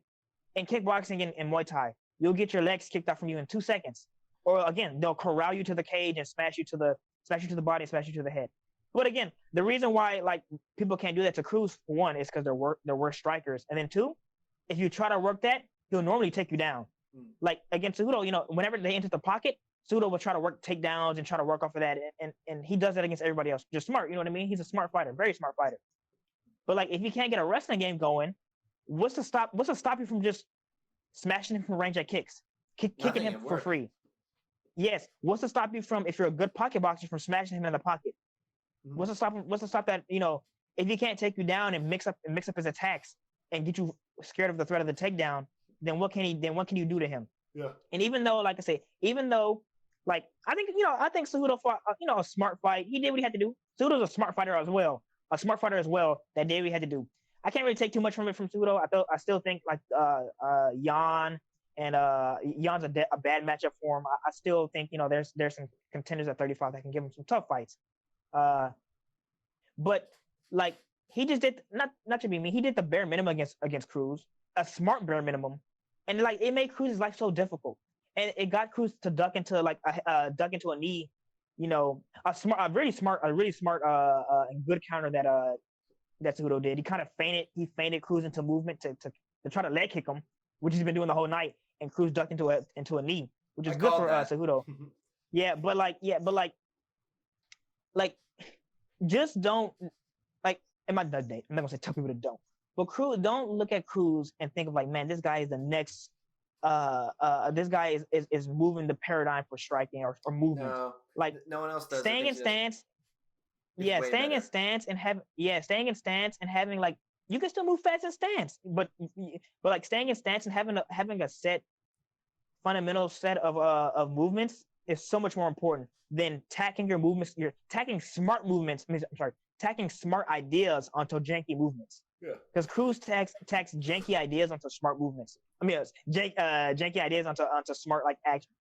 In kickboxing and Muay Thai, you'll get your legs kicked out from you in 2 seconds. Or again, they'll corral you to the cage and smash you to the body and smash you to the head. But again, the reason why like people can't do that to Cruz, one, is because they're worse strikers, and then two, if you try to work that, he'll normally take you down. Like against Cejudo, whenever they enter the pocket, Cejudo will try to work takedowns and try to work off of that, and he does that against everybody else. Just smart, you know what I mean? He's a smart fighter, very smart fighter. But like, if you can't get a wrestling game going, what's to stop you from just smashing him from range at kicks, kicking him for free? Yes. What's to stop you from, if you're a good pocket boxer, from smashing him in the pocket? Mm-hmm. What's to stop that? If he can't take you down and mix up his attacks and get you scared of the threat of the takedown, then what can you do to him? Yeah. And even though, like I say, like I think Cejudo fought a smart fight. He did what he had to do. Cejudo's a smart fighter as well. That did what he had to do. I can't really take too much from Cejudo. I still think like Jan and Jan's a bad matchup for him. I still think there's some contenders at 35 that can give him some tough fights. But like he just did not to be mean. He did the bare minimum against Cruz, a smart bare minimum, and like it made Cruz's life so difficult, and it got Cruz to duck into a knee, a really smart and good counter that Cejudo did. He kind of feinted Cruz into movement to try to leg kick him, which he's been doing the whole night, and Cruz ducked into a knee, which is good for Cejudo. Like just don't like. I'm not gonna say tell people to don't. But Cruz, don't look at Cruz and think of like, man, this guy is the next. This guy is moving the paradigm for striking or movement. No, like no one else does. Staying in stance. Staying in stance and having like, you can still move fast in stance, but like staying in stance and having a set fundamental set of movements is so much more important than tacking your movements. You're tacking smart movements. Tacking smart ideas onto janky movements. Yeah. Because Cruz tacks janky ideas onto smart movements. Janky ideas onto smart like action.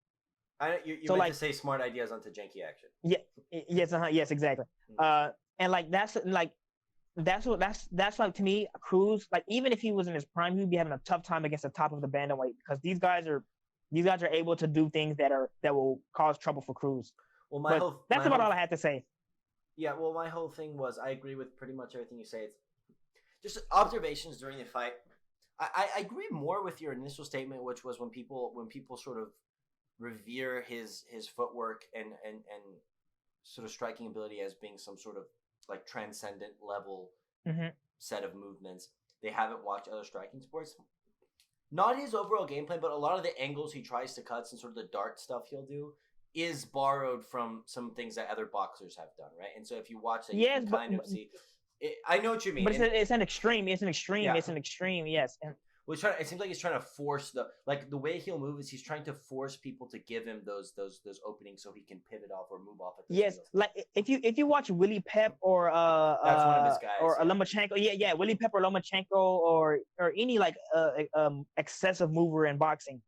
You so, meant like, to say smart ideas onto janky action. Yeah. Yes. Yes. Exactly. And like that's like to me, Cruz, like even if he was in his prime, he'd be having a tough time against the top of the bantamweight because these guys are these guys are able to do things that will cause trouble for Cruz. Well, that's about all I had to say. Yeah, well, my whole thing was I agree with pretty much everything you say. It's just observations during the fight. I agree more with your initial statement, which was when people sort of revere his footwork and sort of striking ability as being some sort of like transcendent level set of movements. They haven't watched other striking sports. Not his overall game plan, but a lot of the angles he tries to cut and sort of the dart stuff he'll do is borrowed from some things that other boxers have done, right? And so if you watch that, you can kind of see. I know what you mean. But it's an extreme. It's an extreme. Yeah. It's an extreme. Yes. And it seems like he's trying to force the way he'll move is he's trying to force people to give him those openings so he can pivot off or move off. Yes, like if you watch Willie Pep or that's one of his guys, or Lomachenko, Willie Pep or Lomachenko or any like excessive mover in boxing,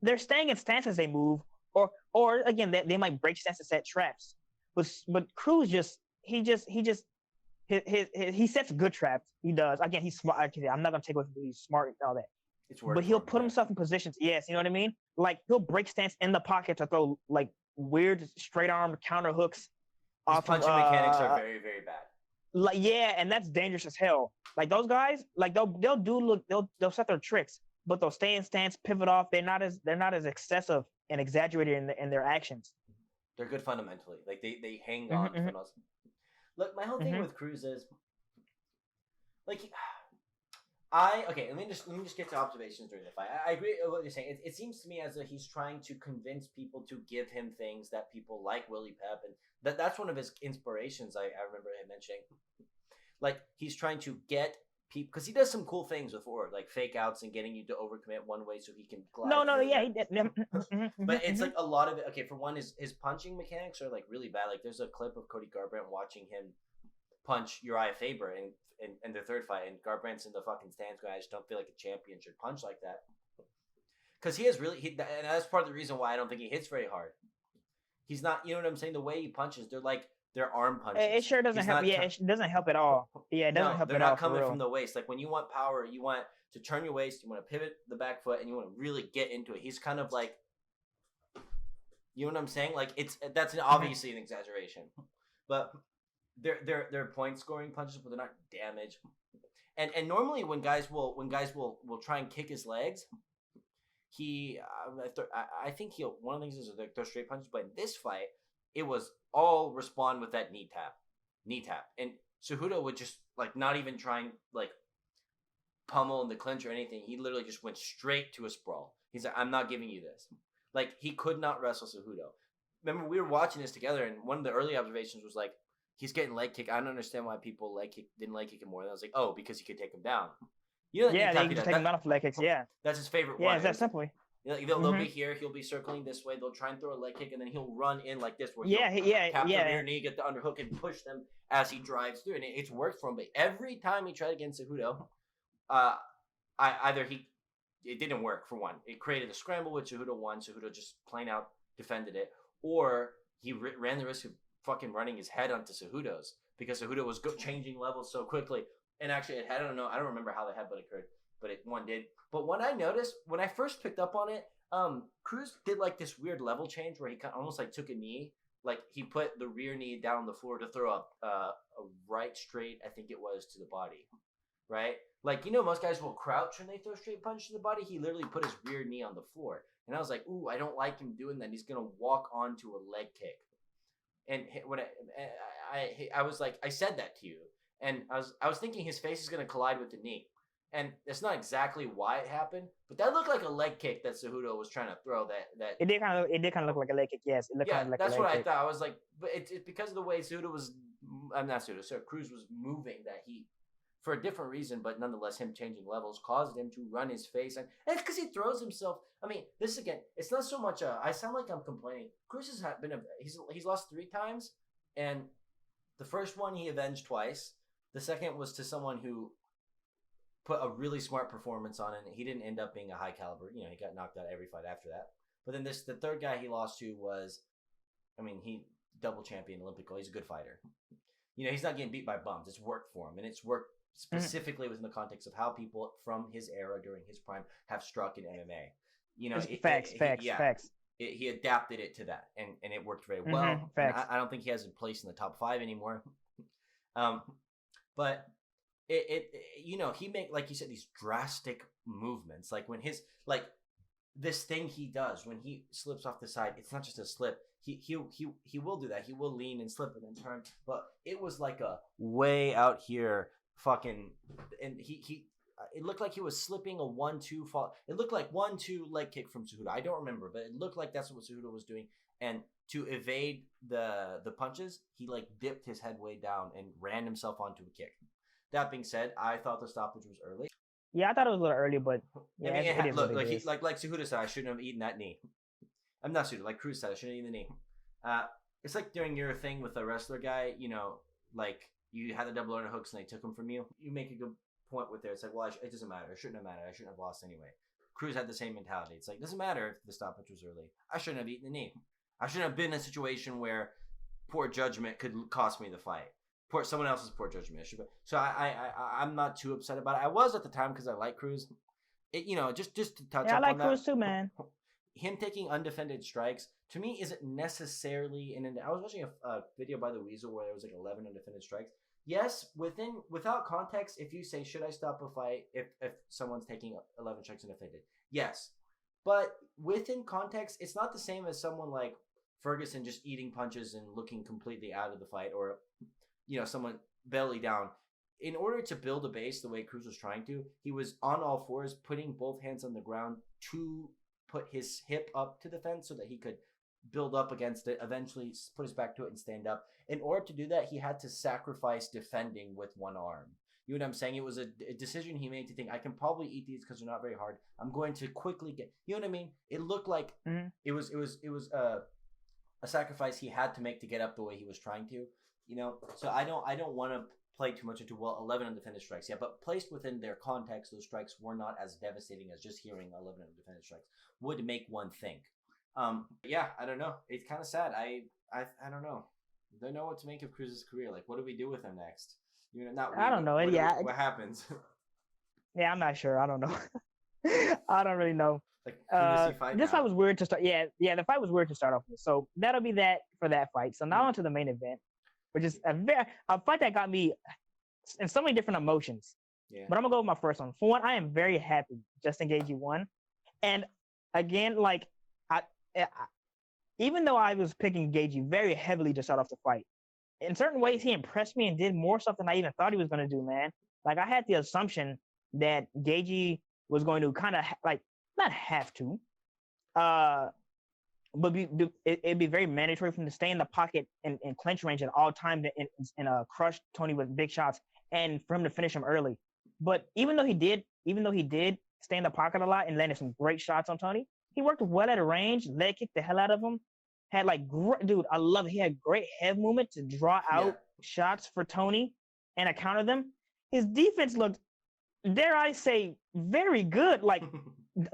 they're staying in stance as they move, or again they might break stance to set traps, but Cruz he sets good traps. He does. Again, he's smart. I'm not gonna take away from he's smart and all that. But he'll put himself in positions. Yes, you know what I mean. Like he'll break stance in the pocket to throw like weird straight arm counter hooks. His punching mechanics are very very bad. Like and that's dangerous as hell. Like those guys, like they'll set their tricks, but they'll stay in stance, pivot off. They're not as excessive and exaggerated in their actions. They're good fundamentally. Like they hang on. Look, my whole thing with Cruz is like let me just get to observations during the fight. I agree with what you're saying. It seems to me as though he's trying to convince people to give him things that people like Willie Pep, and that's one of his inspirations. I remember him mentioning, like he's trying to get people because he does some cool things before, like fake outs and getting you to overcommit one way so he can glide. Yeah, he did. But it's like a lot of it. Okay, for one, his punching mechanics are like really bad. Like there's a clip of Cody Garbrandt watching him punch Uriah Faber in their third fight, and Garbrandt's in the fucking stands going, I just don't feel like a champion should punch like that. Because he is really, and that's part of the reason why I don't think he hits very hard. He's not, you know what I'm saying? The way he punches, they're arm punches. It sure doesn't help. Yeah, it doesn't help at all. Yeah, it doesn't help at all. They're not coming from the waist. Like when you want power, you want to turn your waist, you want to pivot the back foot, and you want to really get into it. He's kind of like, you know what I'm saying? Like that's obviously an exaggeration, but they're point scoring punches, but they're not damage. And normally when guys will try and kick his legs, I think one of the things is they're straight punches, but in this fight it was all respond with that knee tap, and Cejudo would just like not even try and like pummel in the clinch or anything. He literally just went straight to a sprawl. He's like, I'm not giving you this. Like he could not wrestle Cejudo. Remember we were watching this together, and one of the early observations was like, he's getting leg kick. I don't understand why people didn't leg kick him more. And I was like, oh, because he could take him down. You know, they can just take him down off leg kicks. Yeah, that's his favorite one. Yeah, it's that simple. They'll be here. He'll be circling this way. They'll try and throw a leg kick, and then he'll run in like this. Where tap the rear knee, get the underhook, and push them as he drives through. And it's worked for him. But every time he tried against Cejudo, it didn't work. For one, it created a scramble which Cejudo won. Cejudo just plain out defended it, or he ran the risk of fucking running his head onto Cejudo's because Cejudo was changing levels so quickly. And actually, I don't remember how the headbutt occurred, but one did. But what I noticed when I first picked up on it, Cruz did like this weird level change where he kind of almost like took a knee, like he put the rear knee down on the floor to throw up a right straight, I think it was, to the body, right? Like, you know, most guys will crouch when they throw straight punch to the body. He literally put his rear knee on the floor, and I was like, ooh, I don't like him doing that. He's gonna walk onto a leg kick. And when I was like, I said that to you, and I was thinking his face is going to collide with the knee, and that's not exactly why it happened, but that looked like a leg kick that Cejudo was trying to throw. That it did kind of look like a leg kick. Yes, it looked kind of like that's a leg what kick. I thought. I was like, but it's because of the way Cruz was moving that he, for a different reason, but nonetheless, him changing levels caused him to run his face, and it's because he throws himself. I mean, this again, it's not so much. I sound like I'm complaining. Cruz has been he's lost 3 times, and the first one he avenged twice. The second was to someone who put a really smart performance on it. And he didn't end up being a high caliber. You know, he got knocked out every fight after that. But then the third guy he lost to was, I mean, he double champion Olympico. He's a good fighter. You know, he's not getting beat by bums. It's worked for him, and it's worked specifically within the context of how people from his era during his prime have struck in MMA. Facts. He adapted it to that, and it worked very well. And I don't think he has a place in the top 5 anymore. But he make, like you said, these drastic movements. Like when this thing he does when he slips off the side, it's not just a slip. He will do that. He will lean and slip and then turn. But it was like a way out here fucking, and it looked like he was slipping a 1-2 fall. It looked like 1-2 leg kick from Cejudo. I don't remember, but it looked like that's what Cejudo was doing. And to evade the punches, he like dipped his head way down and ran himself onto a kick. That being said, I thought the stoppage was early. Yeah, I thought it was a little early, but yeah, I mean, like Cejudo said, I shouldn't have eaten that knee. I'm not Cejudo, like Cruz said, I shouldn't have eaten the knee. It's like during your thing with a wrestler guy, like you had the double underhooks and they took them from you. You make a good point with there. It's like, well, it doesn't matter. It shouldn't have mattered. I shouldn't have lost anyway. Cruz had the same mentality. It's like, it doesn't matter if the stoppage was early. I shouldn't have eaten the knee. I shouldn't have been in a situation where poor judgment could cost me the fight. Someone else's poor judgment. So I'm not too upset about it. I was at the time because I like Cruz. Just to touch up on that. I like Cruz too, man. Him taking undefended strikes to me isn't necessarily I was watching a video by the Weasel where there was like 11 undefended strikes. Yes, without context, if you say, should I stop a fight if someone's taking 11 strikes undefended? Yes. But within context, it's not the same as someone like Ferguson just eating punches and looking completely out of the fight, or someone belly down. In order to build a base the way Cruz was trying to, he was on all fours, putting both hands on the ground to put his hip up to the fence so that he could build up against it, eventually put his back to it and stand up. In order to do that, he had to sacrifice defending with one arm. You know what I'm saying? It was a decision he made to think, I can probably eat these because they're not very hard. I'm going to quickly get, you know what I mean? It looked like it was a sacrifice he had to make to get up the way he was trying to. So I don't want to play too much into 11 undefended strikes. Yeah, but placed within their context, those strikes were not as devastating as just hearing 11 undefended strikes would make one think. Yeah, I don't know. It's kind of sad. I don't know. Don't know what to make of Cruz's career. Like, what do we do with him next? I don't know. What happens? Yeah, I'm not sure. I don't know. I don't really know. Like, this fight was weird to start. Yeah, the fight was weird to start off with. So that'll be that for that fight. So now on to the main event, which is a fight that got me in so many different emotions. Yeah. But I'm gonna go with my first one. For one, I am very happy Justin Gaethje won, and again, like I even though I was picking Gaethje very heavily to start off the fight, in certain ways he impressed me and did more stuff than I even thought he was gonna do. Man, like I had the assumption that Gaethje was going to kind of not have to, but it'd be very mandatory for him to stay in the pocket and clinch range at all times and crush Tony with big shots, and for him to finish him early. But even though he did stay in the pocket a lot and landed some great shots on Tony, he worked well at a range, leg kicked the hell out of him. Had I love it. He had great head movement to draw out shots for Tony and I counter them. His defense looked, dare I say, very good. Like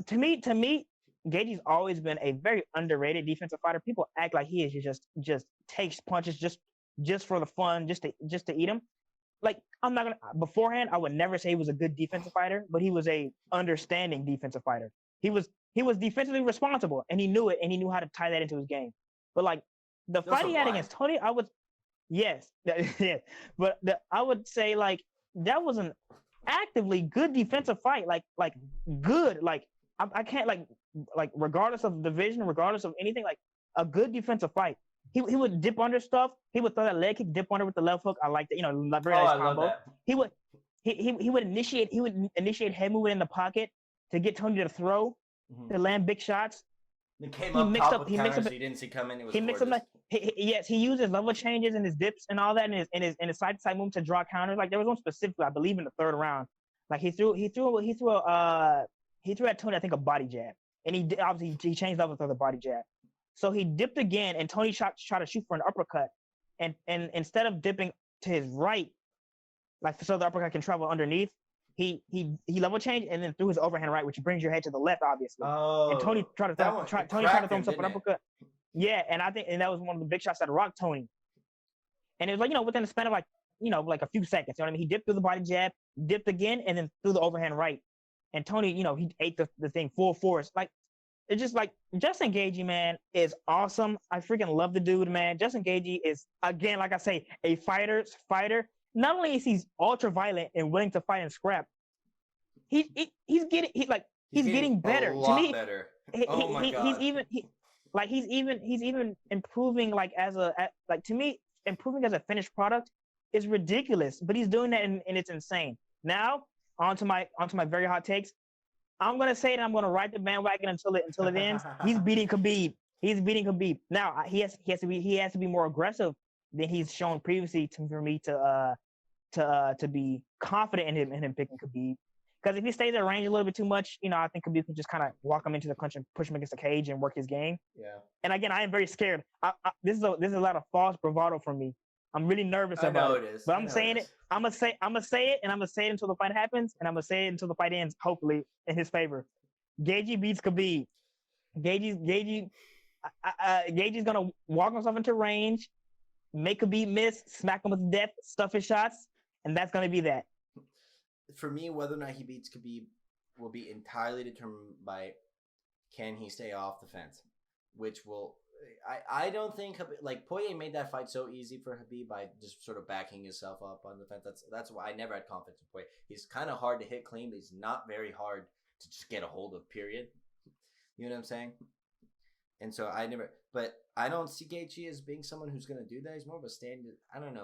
to me, Gaethje's always been a very underrated defensive fighter. People act like he is just takes punches just for the fun, just to eat them. Like beforehand, I would never say he was a good defensive fighter, but he was a understanding defensive fighter. He was defensively responsible, and he knew it, and he knew how to tie that into his game. But like the fight he had against Tony, I would say like that was an actively good defensive fight. Like good. Like I can't like regardless of division, regardless of anything, like a good defensive fight. He would dip under stuff. He would throw that leg kick, dip under with the left hook. I like that. Very nice combo. Love that. He would initiate head movement in the pocket to get Tony to throw, to land big shots. He came up top with counters he didn't see coming. It was gorgeous. He used his level changes and his dips and all that, and his side to side movement to draw counters. Like there was one specifically, I believe, in the third round. Like he threw at Tony, I think, a body jab, and he changed levels with the body jab. So he dipped again, and Tony tried to shoot for an uppercut, and instead of dipping to his right, like so the uppercut can travel underneath, he level changed and then threw his overhand right, which brings your head to the left, obviously. Oh, and Tony tried to throw himself an uppercut. Yeah, and that was one of the big shots that rocked Tony. And it was within the span of a few seconds. You know what I mean? He dipped through the body jab, dipped again, and then threw the overhand right. And Tony, he ate the thing full force. Like it's just like Justin Gaethje, man, is awesome. I freaking love the dude, man. Justin Gaethje is, again, like I say, a fighter's fighter. Not only is he ultra violent and willing to fight and scrap, he's getting better. A lot better. Oh my god. He's even improving to me, improving as a finished product is ridiculous. But he's doing that and it's insane. Now onto my very hot takes. I'm gonna say it. I'm gonna ride the bandwagon until it ends. He's beating Khabib. Now he has to be more aggressive than he's shown previously for me to be confident in him picking Khabib. Because if he stays at range a little bit too much, I think Khabib can just kind of walk him into the clinch and push him against the cage and work his game. Yeah. And again, I am very scared. This is a lot of false bravado from me. I'm really nervous about it. But I'm saying it. I'm gonna say it, and I'm gonna say it until the fight happens, and I'm gonna say it until the fight ends, hopefully in his favor. Gaethje beats Khabib. Gaethje's gonna walk himself into range, make Khabib miss, smack him with death, stuff his shots, and that's gonna be that. For me, whether or not he beats Khabib will be entirely determined by can he stay off the fence, which will. I don't think Poirier made that fight so easy for Khabib by just sort of backing himself up on the fence. That's why I never had confidence in Poirier. He's kind of hard to hit clean, but he's not very hard to just get a hold of. Period. You know what I'm saying? And so but I don't see Gaethje as being someone who's gonna do that. He's more of a stand. I don't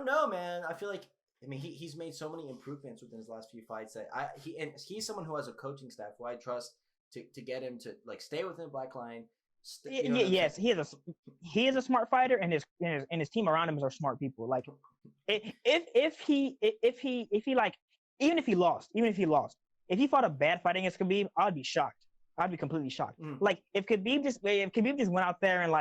know, man. I feel like. He's made so many improvements within his last few fights that he's someone who has a coaching staff who I trust to get him to stay within the black line. Yes, he is a smart fighter, and his team around him are smart people. Like if he even if he lost, if he fought a bad fight against Khabib, I'd be shocked. I'd be completely shocked. Like if Khabib just went out there and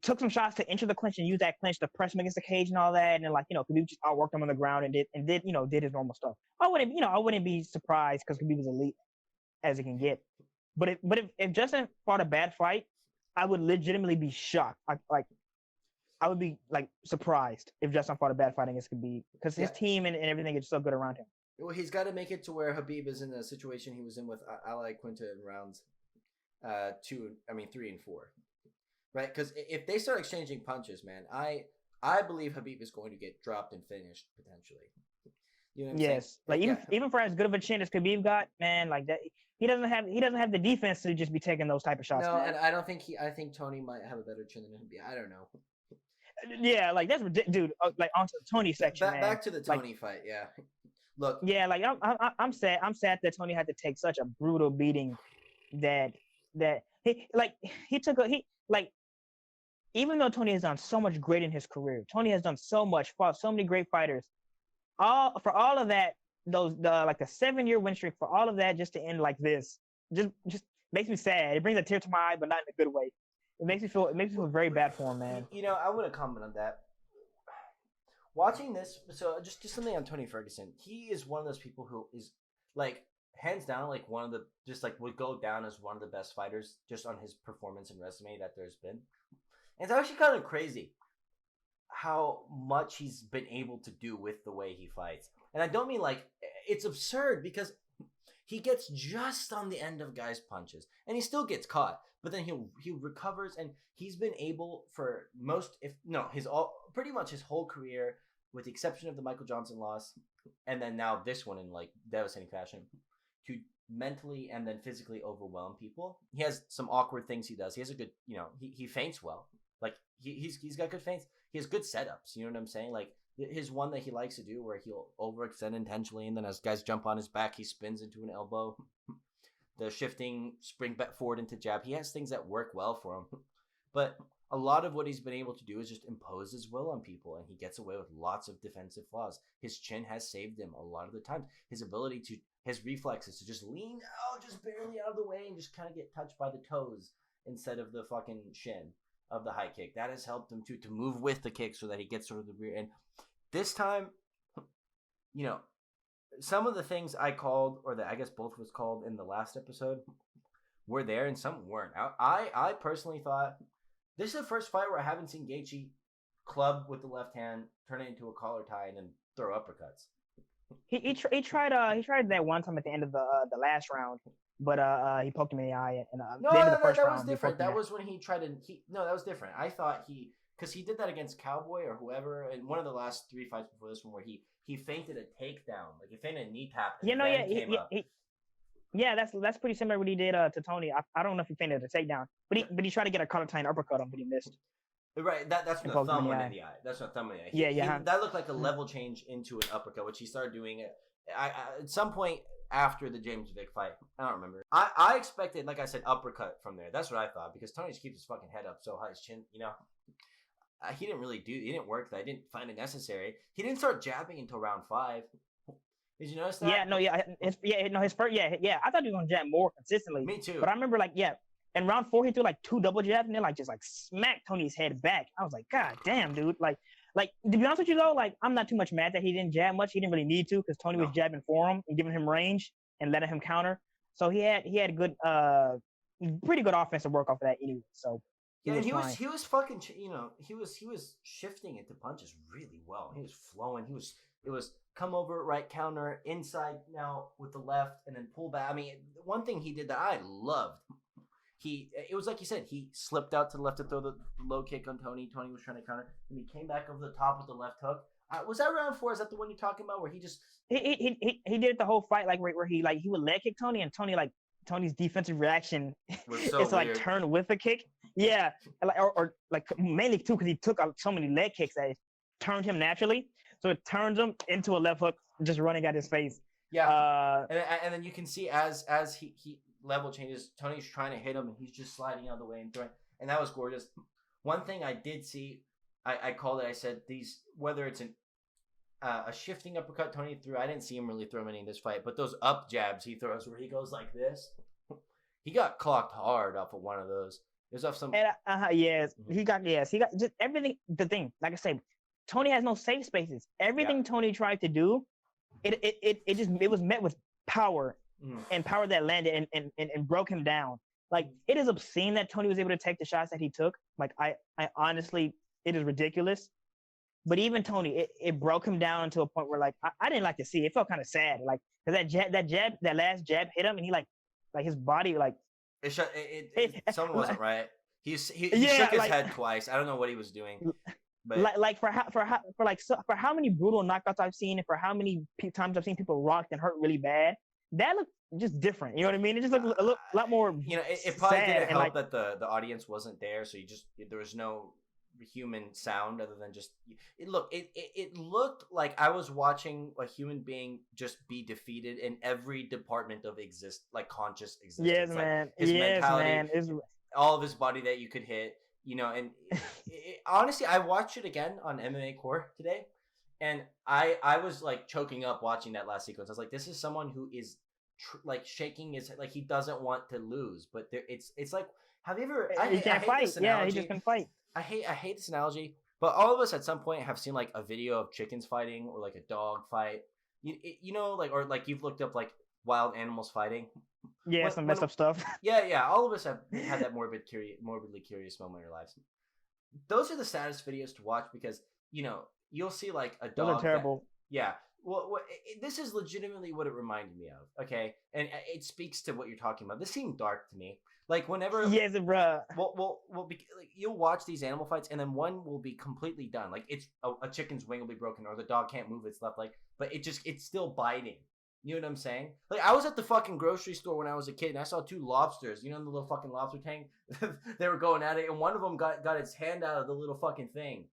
took some shots to enter the clinch and use that clinch to press him against the cage and all that, and Khabib just outworked him on the ground and did his normal stuff. I wouldn't be surprised because Khabib is elite as it can get. But if Justin fought a bad fight, I would legitimately be shocked. I would be surprised if Justin fought a bad fight against Khabib because his team and everything is so good around him. Well, he's got to make it to where Khabib is in the situation he was in with Ali Quinta in rounds 3 and 4. Right, because if they start exchanging punches, man, I believe Khabib is going to get dropped and finished potentially. You know what I'm saying? Even for as good of a chin as Khabib got, man, like that, he doesn't have the defense to just be taking those type of shots. No, man. And I don't think I think Tony might have a better chin than Khabib. I don't know. Yeah, that's ridiculous, dude. Onto the Tony section. Back to the Tony fight. Yeah, look. Yeah, I'm sad. I'm sad that Tony had to take such a brutal beating. That he took even though Tony has done so much great in his career, Tony has done so much, fought so many great fighters. For all of that, the 7-year win streak, for all of that, just to end like this, just makes me sad. It brings a tear to my eye, but not in a good way. It makes me feel very bad for him, man. I want to comment on that. Watching this, so just something on Tony Ferguson. He is one of those people who is hands down one of the would go down as one of the best fighters just on his performance and resume that there's been. It's actually kind of crazy how much he's been able to do with the way he fights. And I don't mean it's absurd because he gets just on the end of guys' punches and he still gets caught, but then he recovers, and he's been able for pretty much his whole career, with the exception of the Michael Johnson loss, and then now this one in devastating fashion, to mentally and then physically overwhelm people. He has some awkward things he does. He has a good, he feints well. He's got good feints. He has good setups. You know what I'm saying? His one that he likes to do where he'll overextend intentionally, and then as guys jump on his back, he spins into an elbow. The shifting spring back forward into jab. He has things that work well for him. But a lot of what he's been able to do is just impose his will on people, and he gets away with lots of defensive flaws. His chin has saved him a lot of the time. His reflexes to just lean out just barely out of the way and just kind of get touched by the toes instead of the fucking shin of the high kick. That has helped him to move with the kick so that he gets sort of the rear end. This time, some of the things I called, or that I guess both was called in the last episode, were there and some weren't. I personally thought this is the first fight where I haven't seen Gaethje club with the left hand, turn it into a collar tie, and then throw uppercuts. He tried that one time at the end of the last round, but he poked him in the eye and No, the end of the first that round. was different. That was when he tried to. No, that was different. I thought because he did that against Cowboy or whoever in one of the last 3 fights before this one, where he feinted a takedown, like he feinted a knee tap. And yeah, that's pretty similar to what he did to Tony. I don't know if he feinted a takedown, but he tried to get a Collar-Tyne uppercut on, but he missed. Right, that's when the thumb went in the eye. That's when the thumb went in the eye. That looked like a level change into an uppercut, which he started doing it. At some point after the James Vick fight, I don't remember. I expected, like I said, uppercut from there. That's what I thought, because Tony just keeps his fucking head up so high, his chin, he didn't work that. I didn't find it necessary. He didn't start jabbing until round 5. Did you notice that? His first, I thought he was gonna jab more consistently. Me too. But I remember, in round 4, he threw 2 double jabs and then just smacked Tony's head back. I was like, God damn, dude. Like to be honest with you though, I'm not too much mad that he didn't jab much. He didn't really need to, because Tony was jabbing for him and giving him range and letting him counter. So he had good, pretty good offensive work off of that anyway. So he was fucking, he was shifting into punches really well. He was flowing. It was come over, right counter, inside now with the left, and then pull back. I mean, one thing he did that I loved. It was like you said, he slipped out to the left to throw the low kick on Tony. Tony was trying to counter, and he came back over the top with the left hook. Was that round 4? Is that the one you're talking about, where he just he did it the whole fight, where he would leg kick Tony, and Tony's defensive reaction is to turn with a kick. Yeah, or mainly too, because he took so many leg kicks that it turned him naturally, so it turns him into a left hook just running at his face. Yeah, and then you can see as he level changes, Tony's trying to hit him and he's just sliding out of the way and throwing, and that was gorgeous. One thing I did see, I called it. I said whether it's a shifting uppercut Tony threw. I didn't see him really throw many in this fight, but those up jabs he throws where he goes like this, he got clocked hard off of one of those. It was off some. He got just everything. The thing, like I said, Tony has no safe spaces. Everything Tony tried to do, it was met with power. And power that landed and broke him down. It is obscene that Tony was able to take the shots that he took. I honestly, it is ridiculous. But even Tony, it broke him down to a point where I didn't like to see it. It felt kind of sad. Because that last jab hit him, and he his body something wasn't right. He shook his head twice. I don't know what he was doing. But for how many brutal knockouts I've seen, and for how many times I've seen people rocked and hurt really bad, that looked just different. You know what I mean? It just looked a lot more. It probably didn't help that the audience wasn't there, so there was no human sound other than just it looked like I was watching a human being just be defeated in every department of conscious existence. Yes, man. His mentality, all of his body that you could hit. And honestly, I watched it again on MMA Core today, and I was choking up watching that last sequence. I was like, this is someone who is shaking his head, he doesn't want to lose, but it's have you ever? He can't fight. Yeah, he just can fight. I hate this analogy, but all of us at some point have seen a video of chickens fighting or a dog fight. Or you've looked up wild animals fighting. Yeah, some messed up stuff. Yeah. All of us have had that morbidly curious moment in our lives. Those are the saddest videos to watch because you'll see a dog. Those are terrible. Well, this is legitimately what it reminded me of. Okay, and it speaks to what you're talking about. This seemed dark to me. Whenever bruh. You'll watch these animal fights, and then one will be completely done. It's a chicken's wing will be broken, or the dog can't move its left leg, but it's still biting. You know what I'm saying? I was at the fucking grocery store when I was a kid, and I saw 2 lobsters. You know, in the little fucking lobster tank? They were going at it, and one of them got its hand out of the little fucking thing.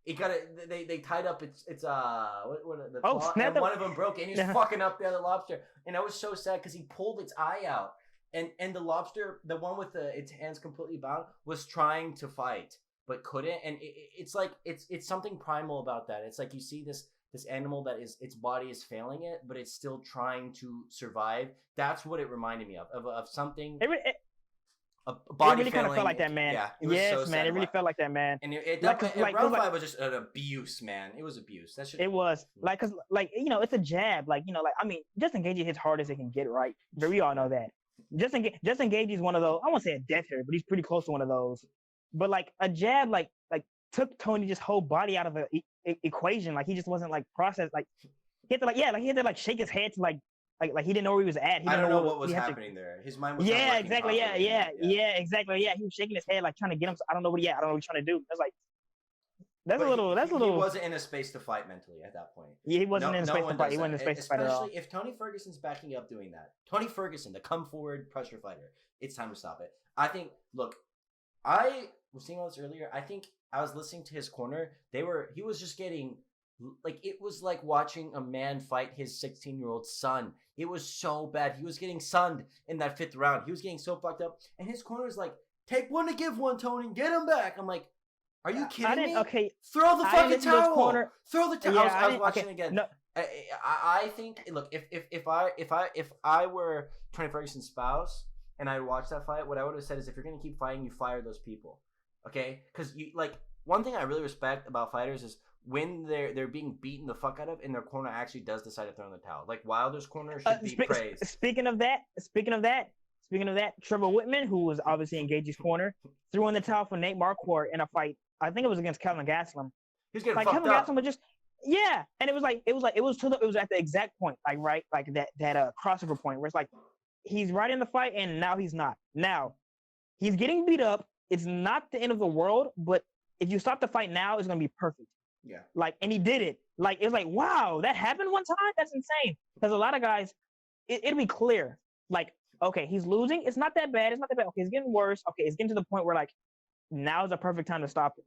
It got it. They tied up its the claw, and one of them broke, and he was fucking up the other lobster. And I was so sad because he pulled its eye out, and the lobster, the one with its hands completely bound, was trying to fight but couldn't. And it's something primal about that. It's you see this animal that is its body is failing it, but it's still trying to survive. That's what it reminded me of something. A body it really kind of felt like that, man. Yeah, yes, man. It really felt like that, man. And round 5 was just an abuse, man. It was abuse. It was cause it's a jab. I mean, Justin Gaethje hits hard as it can get, right? But we all know that. Justin Gaethje is one of those. I won't say a death hitter, but he's pretty close to one of those. But a jab, took Tony just whole body out of the equation. He just wasn't processed. he had to he had to shake his head to like he didn't know where he was at. He I didn't don't know what he was had happening there. His mind was not yeah, working exactly. Yeah, properly. exactly. Yeah, he was shaking his head like trying to get him. I don't know what. Yeah, I don't know what he's trying to do. That's like that's But a little. That's a little. He wasn't in a space to fight mentally at that point. Yeah, he wasn't in a space to fight. He He wasn't in a space to fight at all. Especially if Tony Ferguson's backing up doing that. Tony Ferguson, the come forward pressure fighter. It's time to stop it. I think. Look, I was seeing all this earlier. I think I was listening to his corner. He was just getting like it was like watching a man fight his 16-year-old son. It was so bad. He was getting sunned in that 5th round. He was getting so fucked up, and his corner is like, "Take one to give one, Tony. Get him back." I'm like, "Are you kidding me? Okay, throw the fucking towel. Corner. Throw the towel." Yeah, I was watching again. No. I think. Look, if I were Tony Ferguson's spouse and I watched that fight, what I would have said is, if you're gonna keep fighting, you fire those people, okay? Because you like one thing I really respect about fighters is when they're being beaten the fuck out of, and their corner actually does decide to throw in the towel. Like Wilder's corner should be praised. Speaking of that, Trevor Whitman, who was obviously in Gaethje's corner, threw in the towel for Nate Marquardt in a fight. I think it was against Kevin Gastelum. He was getting like fucked Kevin up. Gastelum was just and it was at the exact point, like right, like that crossover point where it's like he's right in the fight and now he's not. Now he's getting beat up. It's not the end of the world, but if you stop the fight now, it's gonna be perfect. Yeah. Like, and he did it. Like, it's like, wow, that happened one time? That's insane. Because a lot of guys, it'll be clear. Like, okay, he's losing. It's not that bad. It's not that bad. Okay, it's getting worse. Okay, it's getting to the point where, like, now is the perfect time to stop it.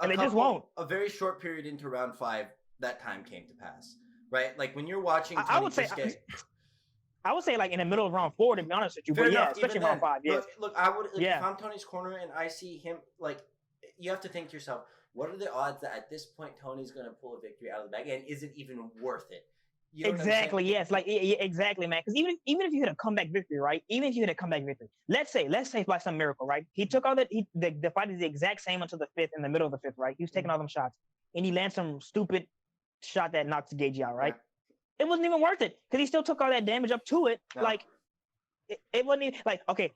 And they just won't. A very short period into round 5, that time came to pass. Right? Like, when you're watching Tony I would say, like, in the middle of round 4, to be honest with you. But yeah, especially round 5, yeah. Look, I would, like, if I'm Tony's corner and I see him, like, you have to think to yourself, what are the odds that at this point Tony's going to pull a victory out of the bag, and is it even worth it? You know exactly. Yes. Like exactly, man. Because even if you hit a comeback victory, right? Even if you hit a comeback victory, let's say by some miracle, right? He took all that. The fight is the exact same until the 5th, in the middle of the 5th, right? He was taking all them shots, and he lands some stupid shot that knocks Gaethje out, right? Yeah. It wasn't even worth it because he still took all that damage up to it. No. Like. It wasn't even like, okay,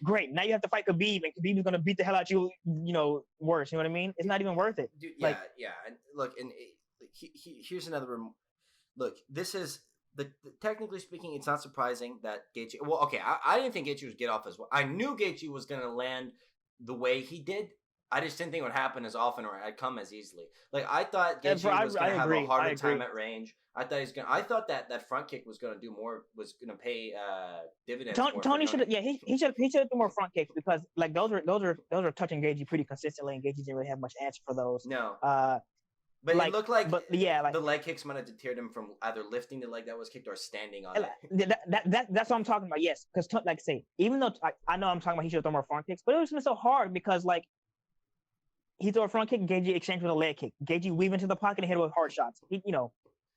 great. Now you have to fight Khabib, and Khabib is going to beat the hell out you, worse. You know what I mean? It's not even worth it. Dude, yeah. And look, here's another. Look, this is technically speaking, it's not surprising that Gaethje. Well, okay, I didn't think Gaethje would get off as well. I knew Gaethje was going to land the way he did. I just didn't think it would happen as often or I'd come as easily. Like, I thought Gaethje was going to have a harder time at range. I thought that front kick was going to do more, was going to pay dividends. Tony should have, he should have done more front kicks because like those are touching Gaethje pretty consistently, and Gaethje didn't really have much answer for those. No. But like, it looked like, the leg kicks might have deterred him from either lifting the leg that was kicked or standing on it. That's what I'm talking about. Yes, because like say, even though I know I'm talking about he should have done more front kicks, but it was so hard because like. He threw a front kick, Gaethje exchanged with a leg kick. Gaethje weave into the pocket and hit it with hard shots.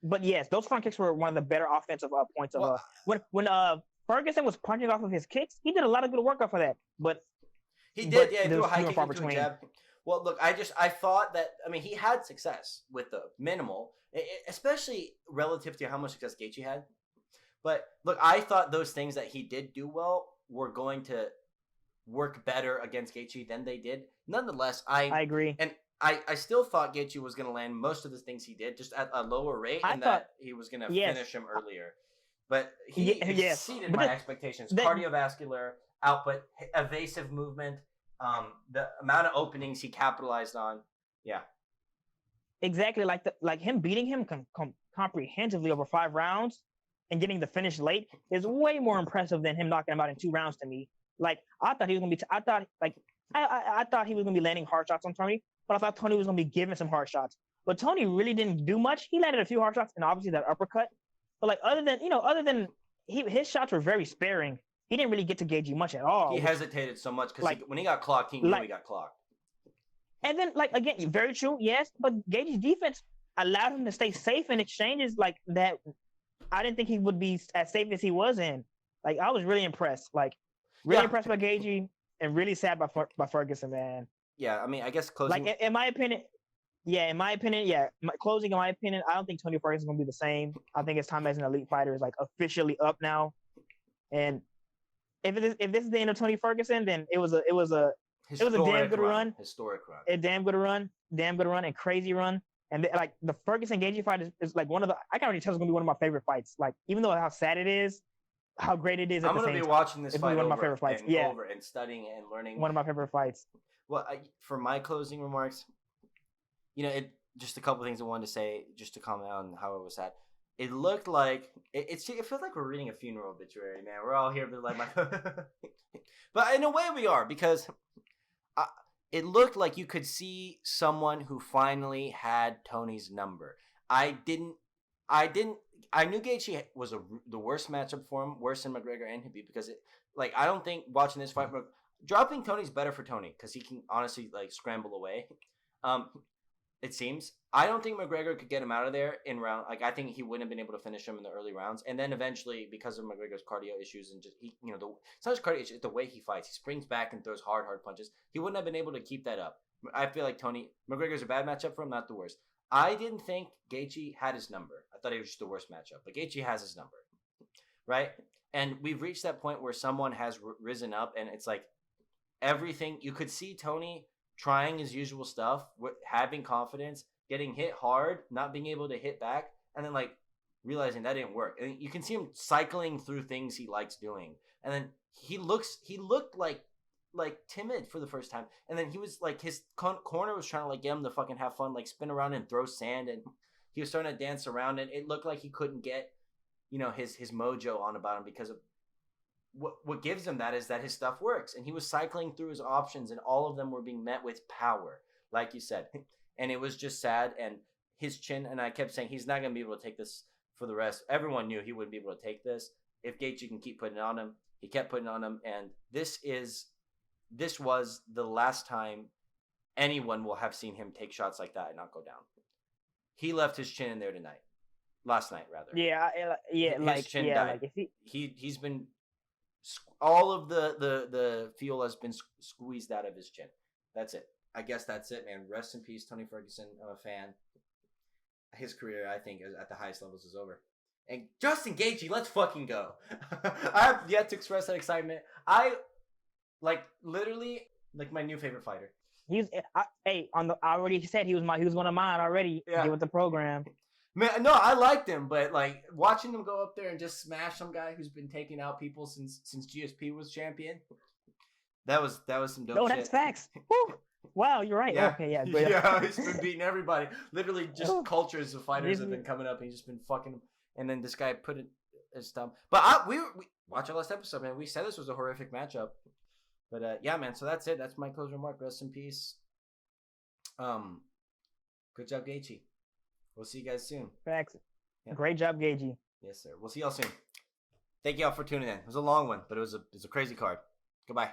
But yes, those front kicks were one of the better offensive points of when Ferguson was punching off of his kicks, he did a lot of good work off of that. But he did, he threw a high kick into a jab. Well, look, I thought that, I mean, he had success with the minimal, especially relative to how much success Gaethje had. But look, I thought those things that he did do well were going to work better against Gaethje than they did. Nonetheless, I agree. And I still thought Gaethje was going to land most of the things he did just at a lower rate, and that he was going to finish him earlier. But he exceeded my expectations. Cardiovascular output, evasive movement, the amount of openings he capitalized on. Yeah. Exactly. Like him beating him comprehensively over 5 rounds and getting the finish late is way more impressive than him knocking him out in 2 rounds to me. Like, I thought he was going to be, I thought he was going to be landing hard shots on Tony, but I thought Tony was going to be giving some hard shots. But Tony really didn't do much. He landed a few hard shots and obviously that uppercut. But like, other than his shots were very sparing. He didn't really get to Gaethje much at all. He hesitated so much because when he got clocked, he knew he got clocked. And then, like, again, very true, yes, but Gaethje's defense allowed him to stay safe in exchanges like that. I didn't think he would be as safe as he was in. Like, I was really impressed. Like, impressed by Gaethje and really sad by Ferguson, man. Yeah, I mean, I guess closing. Like, in my opinion, closing, in my opinion, I don't think Tony Ferguson is going to be the same. I think his time as an elite fighter is, like, officially up now. And if this is the end of Tony Ferguson, then it was a damn good run. Historic run. A damn good run and crazy run. And like the Ferguson Gaethje fight is like one of the I can already tell it's gonna be one of my favorite fights. Like even though how sad it is, how great it is. I'm gonna be watching this fight one of my favorite fights. over and studying and learning. One of my favorite fights. Well, for my closing remarks, just a couple things I wanted to say, just to comment on how it was sad. It looked like it feels like we're reading a funeral obituary, man. We're all here, but in a way we are, because it looked like you could see someone who finally had Tony's number. I knew Gaethje was the worst matchup for him, worse than McGregor and Habib, because I don't think watching this fight, dropping Tony's better for Tony because he can honestly scramble away. It seems. I don't think McGregor could get him out of there in round. I think he wouldn't have been able to finish him in the early rounds, and then eventually, because of McGregor's cardio issues and just it's not his cardio issues, it's the way he fights. He springs back and throws hard punches. He wouldn't have been able to keep that up. I feel like McGregor's a bad matchup for him, not the worst. I didn't think Gaethje had his number. I thought he was just the worst matchup, but Gaethje has his number, right? And we've reached that point where someone has risen up, and it's like everything. You could see Tony trying his usual stuff, having confidence, getting hit hard, not being able to hit back, and then realizing that didn't work. And you can see him cycling through things he likes doing. And then he looked like timid for the first time. And then he was his corner was trying to get him to fucking have fun, spin around and throw sand, and he was starting to dance around, and it looked like he couldn't get, his mojo on about him, because of what gives him that is that his stuff works. And he was cycling through his options, and all of them were being met with power, like you said. And it was just sad. And his chin, and I kept saying he's not going to be able to take this for the rest. Everyone knew he wouldn't be able to take this if Gaethje can keep putting it on him. He kept putting it on him, and this was the last time anyone will have seen him take shots like that and not go down. He left his chin in there last night rather. His chin died. He's been, all of the fuel has been squeezed out of his chin. That's it. I guess that's it, man. Rest in peace, Tony Ferguson. I'm a fan. His career, I think, at the highest levels is over. And Justin Gaethje, let's fucking go. I have yet to express that excitement. I literally my new favorite fighter. I already said he was one of mine already. Yeah. With the program. Man, no, I liked him, but watching him go up there and just smash some guy who's been taking out people since GSP was champion. That was some dope shit. No, that's facts. Woo. Wow, you're right. Yeah. Okay, yeah. Yeah, he's been beating everybody. Literally, just cultures of fighters have been coming up, and he's just been fucking them. And then this guy put it as dumb. But we watch our last episode, man. We said this was a horrific matchup. But yeah, man. So that's it. That's my closing remark. Rest in peace. Good job, Gaethje. We'll see you guys soon. Thanks. Yeah. Great job, Gaethje. Yes, sir. We'll see y'all soon. Thank y'all for tuning in. It was a long one, but it was a crazy card. Goodbye.